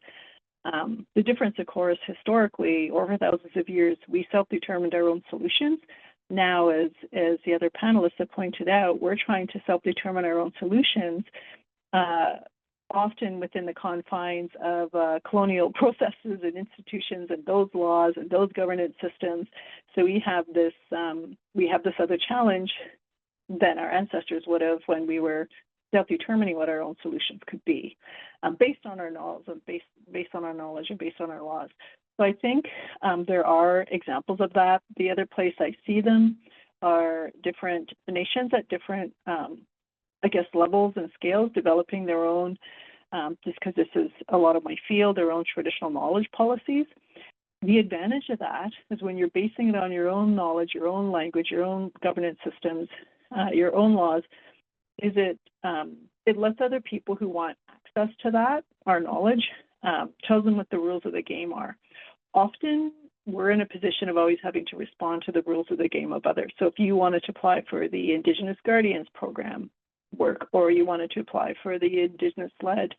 The difference, of course, historically, over thousands of years, we self-determined our own solutions. Now, as the other panelists have pointed out, we're trying to self-determine our own solutions, often within the confines of colonial processes and institutions and those laws and those governance systems. So we have this other challenge than our ancestors would have when we were self-determining what our own solutions could be, based on our knowledge and based on our knowledge and based on our laws. So I think there are examples of that. The other place I see them are different nations at different, I guess, levels and scales, developing their own, just because this is a lot of my field, their own traditional knowledge policies. The advantage of that is when you're basing it on your own knowledge, your own language, your own governance systems, your own laws, is it lets other people who want access to that, our knowledge, tells them what the rules of the game are. Often we're in a position of always having to respond to the rules of the game of others. So if you wanted to apply for the Indigenous Guardians program work, or you wanted to apply for the Indigenous-led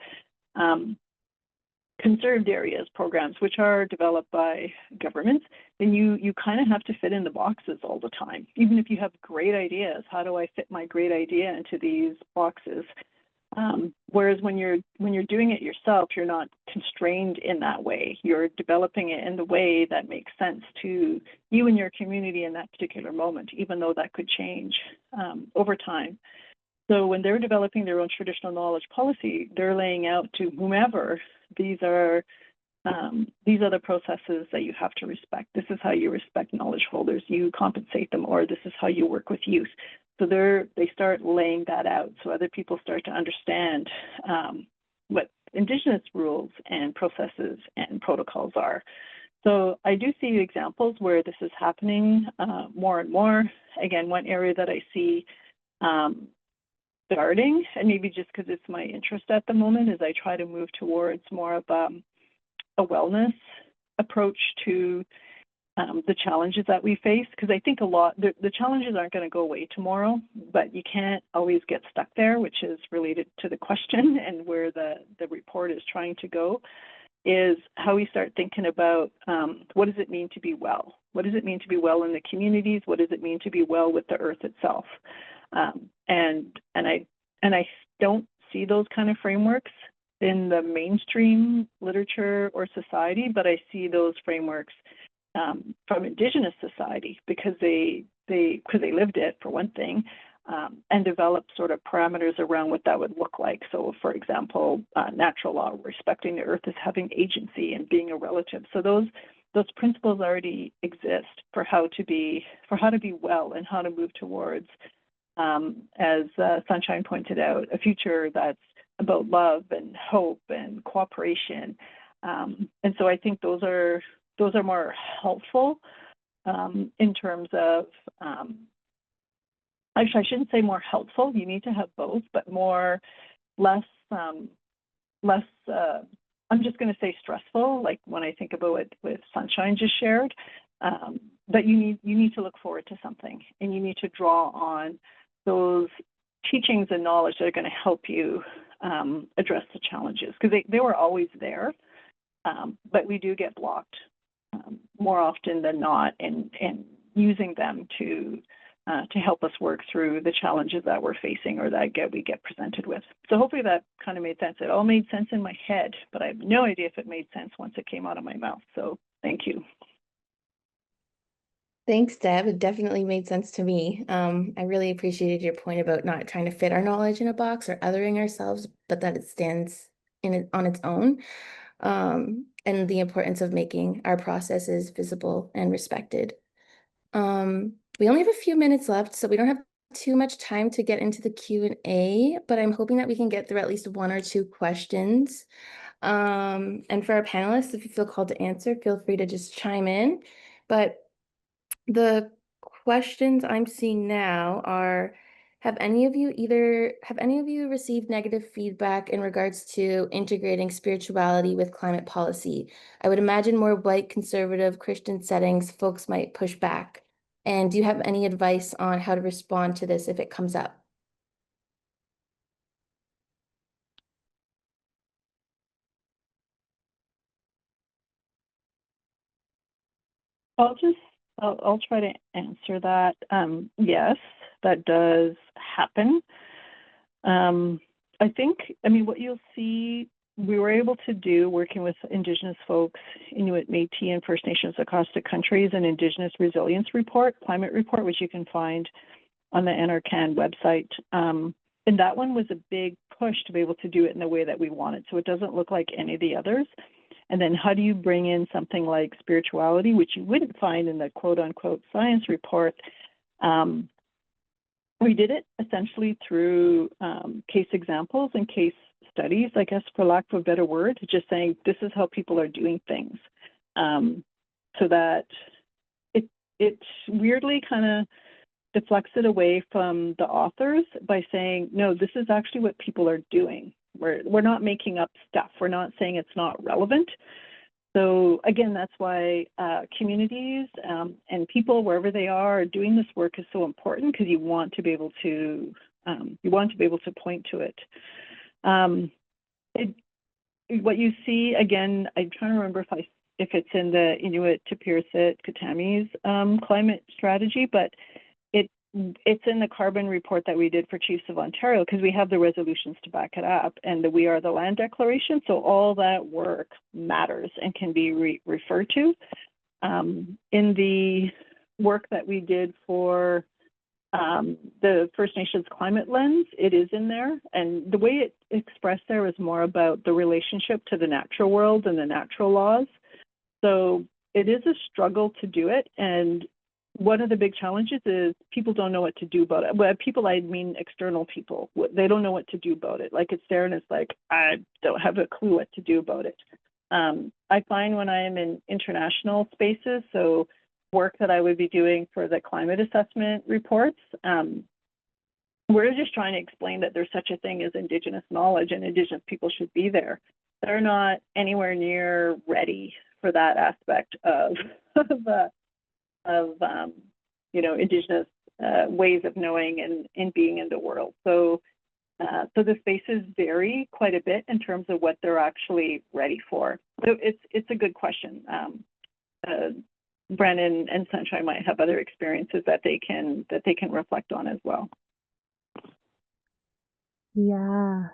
conserved areas programs, which are developed by governments, then you kind of have to fit in the boxes all the time. Even if you have great ideas, how do I fit my great idea into these boxes? Whereas when you're doing it yourself, you're not constrained in that way. You're developing it in the way that makes sense to you and your community in that particular moment, even though that could change over time. So when they're developing their own traditional knowledge policy, they're laying out to whomever, these are the processes that you have to respect. This is how you respect knowledge holders. You compensate them, or this is how you work with youth. So they start laying that out, so other people start to understand what Indigenous rules and processes and protocols are. So I do see examples where this is happening more and more. Again, one area that I see starting, and maybe just because it's my interest at the moment, is I try to move towards more of a wellness approach to the challenges that we face, because I think the challenges aren't going to go away tomorrow, but you can't always get stuck there, which is related to the question and where the report is trying to go, is how we start thinking about what does it mean to be well? What does it mean to be well in the communities? What does it mean to be well with the earth itself? And I don't see those kind of frameworks in the mainstream literature or society, but I see those frameworks from Indigenous society because they lived it, for one thing, and developed sort of parameters around what that would look like. So, for example, natural law, respecting the earth as having agency and being a relative. So those principles already exist for how to be well and how to move towards, as Sunshine pointed out, a future that's about love and hope and cooperation. And so I think those are more helpful in terms of, actually I shouldn't say more helpful, you need to have both, but less, I'm just going to say stressful, like when I think about what Sunshine just shared, but you need to look forward to something, and you need to draw on those teachings and knowledge that are going to help you address the challenges, because they were always there, but we do get blocked more often than not in using them to help us work through the challenges that we're facing or that we get presented with. So hopefully that kind of made sense. It all made sense in my head, but I have no idea if it made sense once it came out of my mouth. So thank you. Thanks, Deb. It definitely made sense to me. I really appreciated your point about not trying to fit our knowledge in a box or othering ourselves, but that it stands on its own, and the importance of making our processes visible and respected. We only have a few minutes left, so we don't have too much time to get into the Q&A, but I'm hoping that we can get through at least one or two questions. And for our panelists, if you feel called to answer, feel free to just chime in. But the questions I'm seeing now are, Have any of you received negative feedback in regards to integrating spirituality with climate policy? I would imagine more white, conservative, Christian settings, folks might push back. And do you have any advice on how to respond to this if it comes up? I'll try to answer that. Yes, that does happen. I mean, what you'll see, we were able to do working with Indigenous folks, Inuit, Métis, and First Nations across the country is an Indigenous Resilience Report, climate report, which you can find on the NRCan website. And that one was a big push to be able to do it in the way that we wanted. So it doesn't look like any of the others. And then how do you bring in something like spirituality, which you wouldn't find in the quote unquote science report? We did it essentially through case examples and case studies, I guess, for lack of a better word, just saying this is how people are doing things. So that it weirdly kind of deflects it away from the authors by saying, no, this is actually what people are doing. We're not making up stuff. We're not saying it's not relevant. So again, that's why communities and people wherever they are doing this work is so important, because you want to be able to point to it. What you see again, I'm trying to remember if it's in the Inuit Tapirsit Katami's climate strategy, but it's in the carbon report that we did for Chiefs of Ontario, because we have the resolutions to back it up, and the We Are the Land Declaration. So all that work matters and can be referred to. In the work that we did for the First Nations climate lens, it is in there. And the way it expressed there was more about the relationship to the natural world and the natural laws. So it is a struggle to do it. And one of the big challenges is people don't know what to do about it. By people, I mean external people. They don't know what to do about it. Like it's there and it's like, I don't have a clue what to do about it. I find when I am in international spaces, so work that I would be doing for the climate assessment reports, we're just trying to explain that there's such a thing as Indigenous knowledge and Indigenous people should be there. They're not anywhere near ready for that aspect of Indigenous ways of knowing and being in the world. So the spaces vary quite a bit in terms of what they're actually ready for. So it's a good question. Bren and Sunshine might have other experiences that they can reflect on as well. Yeah,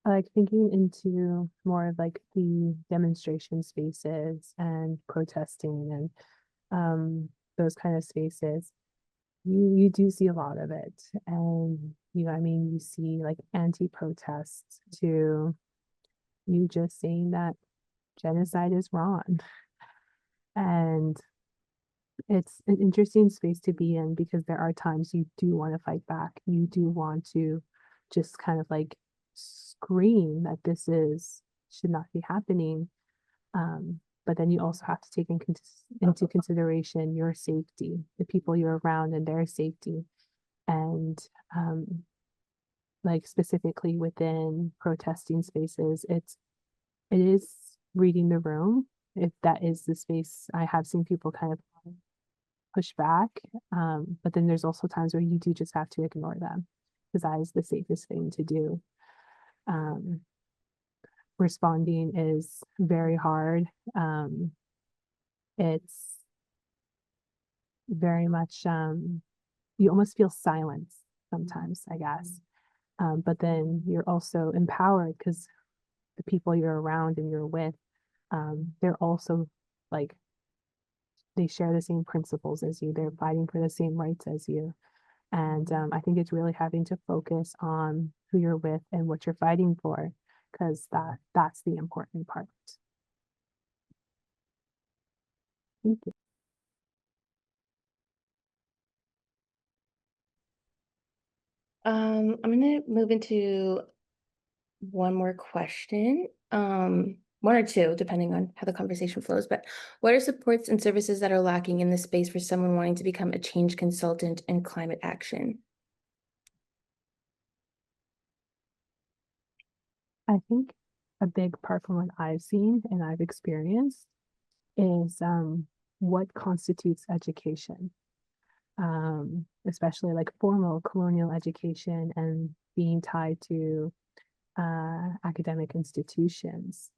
like thinking into more of like the demonstration spaces and protesting and those kind of spaces, you do see a lot of it. And I mean, you see like anti-protests to you just saying that genocide is wrong. And it's an interesting space to be in, because there are times you do want to fight back. You do want to just kind of like scream that this should not be happening. But then you also have to take into consideration your safety, the people you're around and their safety. And like specifically within protesting spaces, it is reading the room. If that is the space, I have seen people kind of push back. But then there's also times where you do just have to ignore them, because that is the safest thing to do. Responding is very hard. It's very much, you almost feel silence sometimes, I guess. But then you're also empowered, because the people you're around and you're with, they're also like, they share the same principles as you. They're fighting for the same rights as you. And I think it's really having to focus on who you're with and what you're fighting for, because that's the important part. Thank you. I'm gonna move into one more question. One or two, depending on how the conversation flows, but what are supports and services that are lacking in this space for someone wanting to become a change consultant in climate action? I think a big part from what I've seen and I've experienced is what constitutes education, especially like formal colonial education and being tied to academic institutions,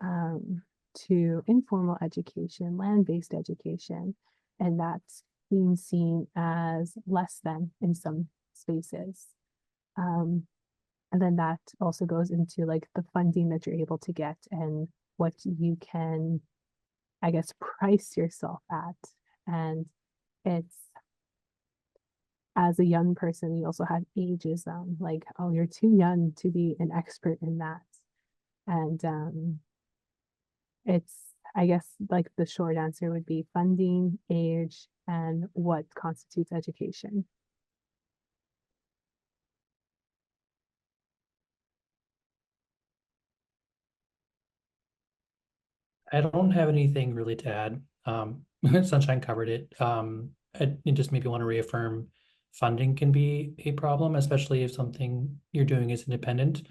to informal education, land-based education, and that's being seen as less than in some spaces. And then that also goes into like the funding that you're able to get and what you can, I guess, price yourself at. And it's, as a young person, you also have ageism, like, oh, you're too young to be an expert in that. And it's, I guess, like the short answer would be funding, age, and what constitutes education. I don't have anything really to add. Sunshine covered it. I just maybe want to reaffirm funding can be a problem, especially if something you're doing is independent.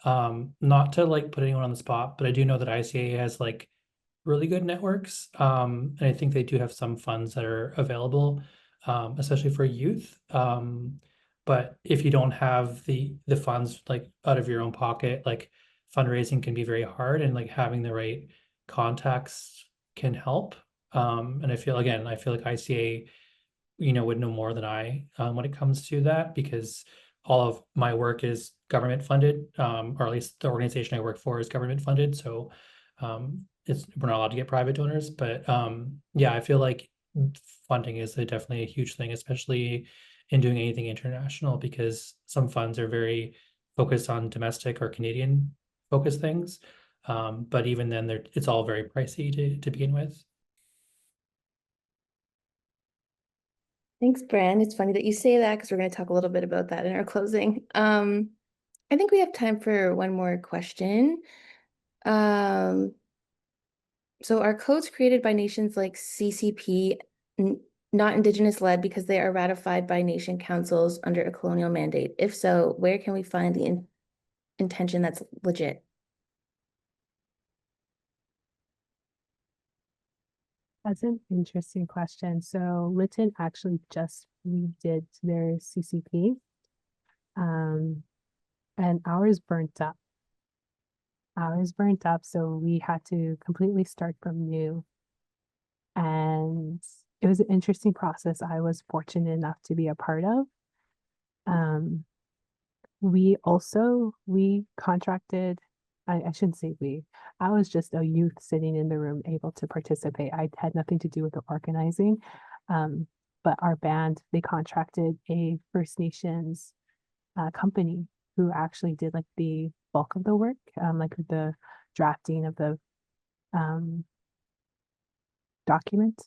Not to like put anyone on the spot, but I do know that ICA has like really good networks. And I think they do have some funds that are available, especially for youth. But if you don't have the funds like out of your own pocket, like fundraising can be very hard, and like having the right contacts can help. And I feel like ICA, would know more than I, when it comes to that, because all of my work is government funded, or at least the organization I work for is government funded. So we're not allowed to get private donors, but yeah, I feel like funding is definitely a huge thing, especially in doing anything international, because some funds are very focused on domestic or Canadian focused things. But even then, it's all very pricey to begin with. Thanks, Bren. It's funny that you say that because we're going to talk a little bit about that in our closing. I think we have time for one more question. So are codes created by nations like CCP not Indigenous led because they are ratified by nation councils under a colonial mandate? If so, where can we find the intention that's legit? That's an interesting question. So Lytton actually just redid their CCP, and ours burnt up. So we had to completely start from new. And it was an interesting process I was fortunate enough to be a part of. We contracted, I shouldn't say we, I was just a youth sitting in the room able to participate. I had nothing to do with the organizing. But our band, they contracted a First Nations company who actually did like the bulk of the work, like the drafting of the document.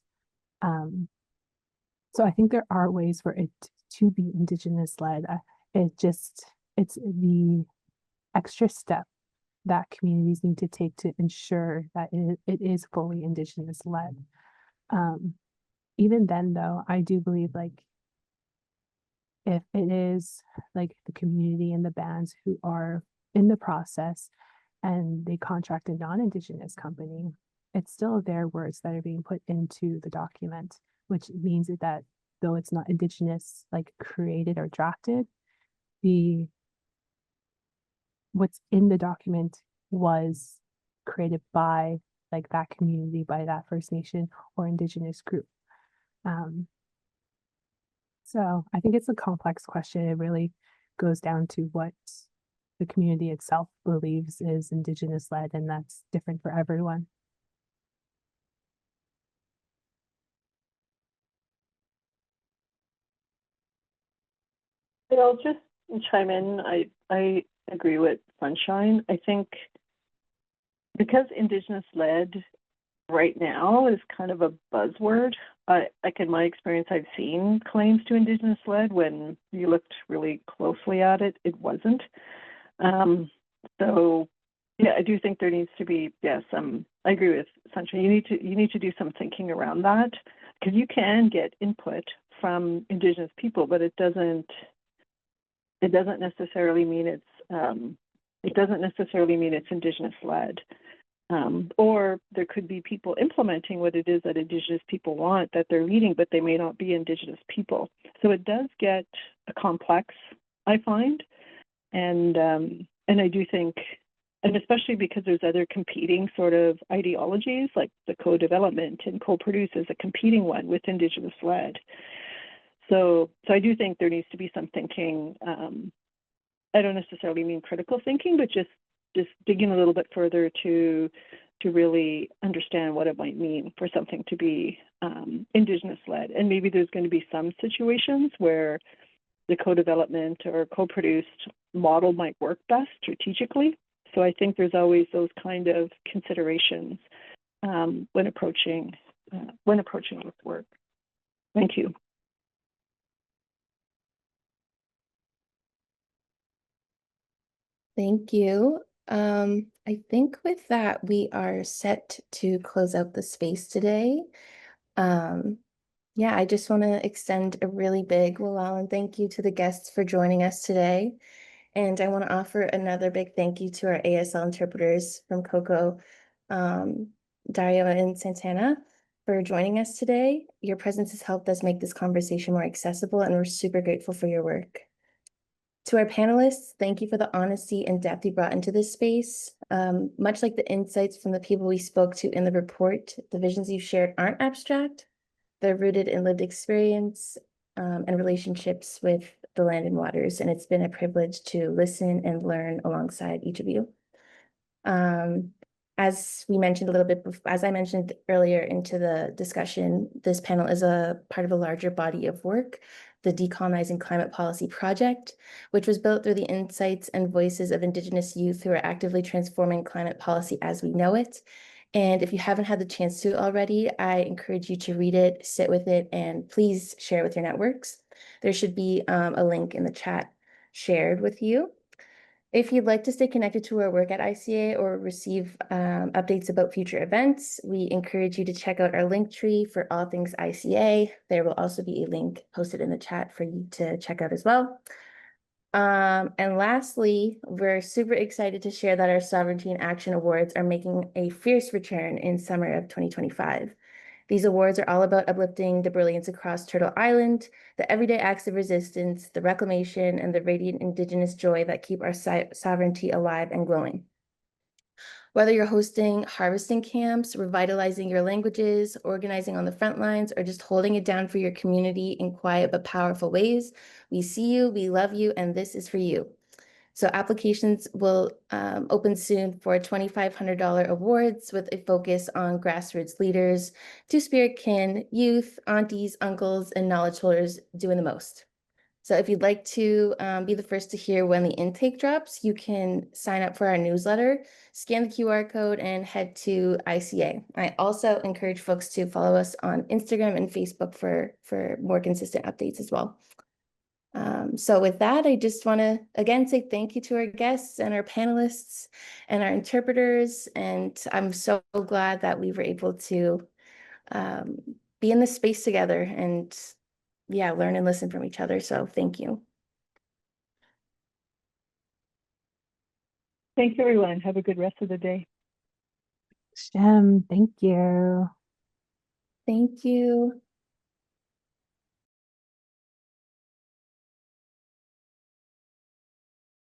So I think there are ways for it to be Indigenous led. It's the extra step that communities need to take to ensure that it is fully Indigenous led. Even then though, I do believe like if it is like the community and the bands who are in the process and they contract a non-Indigenous company, it's still their words that are being put into the document, which means that though it's not Indigenous like created or drafted, what's in the document was created by like that community, by that First Nation or Indigenous group. So I think it's a complex question. It really goes down to what the community itself believes is Indigenous led, and that's different for everyone. I'll just chime in. I agree with Sunshine. I think because Indigenous led right now is kind of a buzzword. Like in my experience, I've seen claims to Indigenous led when you looked really closely at it, it wasn't. So yeah, I do think there needs to be, yes, I agree with Sunshine. You need to do some thinking around that, because you can get input from Indigenous people, but it doesn't necessarily mean it's It doesn't necessarily mean it's Indigenous led. Or there could be people implementing what it is that Indigenous people want that they're leading, but they may not be Indigenous people. So it does get complex, I find, and I do think, and especially because there's other competing sort of ideologies, like the co-development and co-produce is a competing one with Indigenous led. So I do think there needs to be some thinking. I don't necessarily mean critical thinking, but just digging a little bit further to really understand what it might mean for something to be Indigenous led. And maybe there's going to be some situations where the co-development or co-produced model might work best strategically. So I think there's always those kind of considerations when approaching this work. Thank you. Thank you. I think with that, we are set to close out the space today. Yeah, I just want to extend a really big and thank you to the guests for joining us today. And I want to offer another big thank you to our ASL interpreters from Coco, Dario and Santana for joining us today. Your presence has helped us make this conversation more accessible, and we're super grateful for your work. To our panelists, thank you for the honesty and depth you brought into this space. Much like the insights from the people we spoke to in the report, the visions you shared aren't abstract. They're rooted in lived experience and relationships with the land and waters, and it's been a privilege to listen and learn alongside each of you. As we mentioned a little bit, as I mentioned earlier into the discussion, this panel is a part of a larger body of work, the Decolonizing Climate Policy Project, which was built through the insights and voices of Indigenous youth who are actively transforming climate policy as we know it. And if you haven't had the chance to already, I encourage you to read it, sit with it, and please share with your networks. There should be a link in the chat shared with you. If you'd like to stay connected to our work at ICA or receive updates about future events, we encourage you to check out our link tree for all things ICA. There will also be a link posted in the chat for you to check out as well. And lastly, we're super excited to share that our Sovereignty in Action Awards are making a fierce return in summer of 2025. These awards are all about uplifting the brilliance across Turtle Island, the everyday acts of resistance, the reclamation, and the radiant Indigenous joy that keep our sovereignty alive and glowing. Whether you're hosting harvesting camps, revitalizing your languages, organizing on the front lines, or just holding it down for your community in quiet but powerful ways, we see you, we love you, and this is for you. So applications will open soon for $2,500 awards with a focus on grassroots leaders, two-spirit kin, youth, aunties, uncles, and knowledge holders doing the most. So if you'd like to be the first to hear when the intake drops, you can sign up for our newsletter, scan the QR code, and head to ICA. I also encourage folks to follow us on Instagram and Facebook for more consistent updates as well. So with that, I just want to again say thank you to our guests and our panelists and our interpreters. And I'm so glad that we were able to be in this space together and learn and listen from each other. So thank you. Thanks, everyone. Have a good rest of the day. Shem, thank you. Thank you.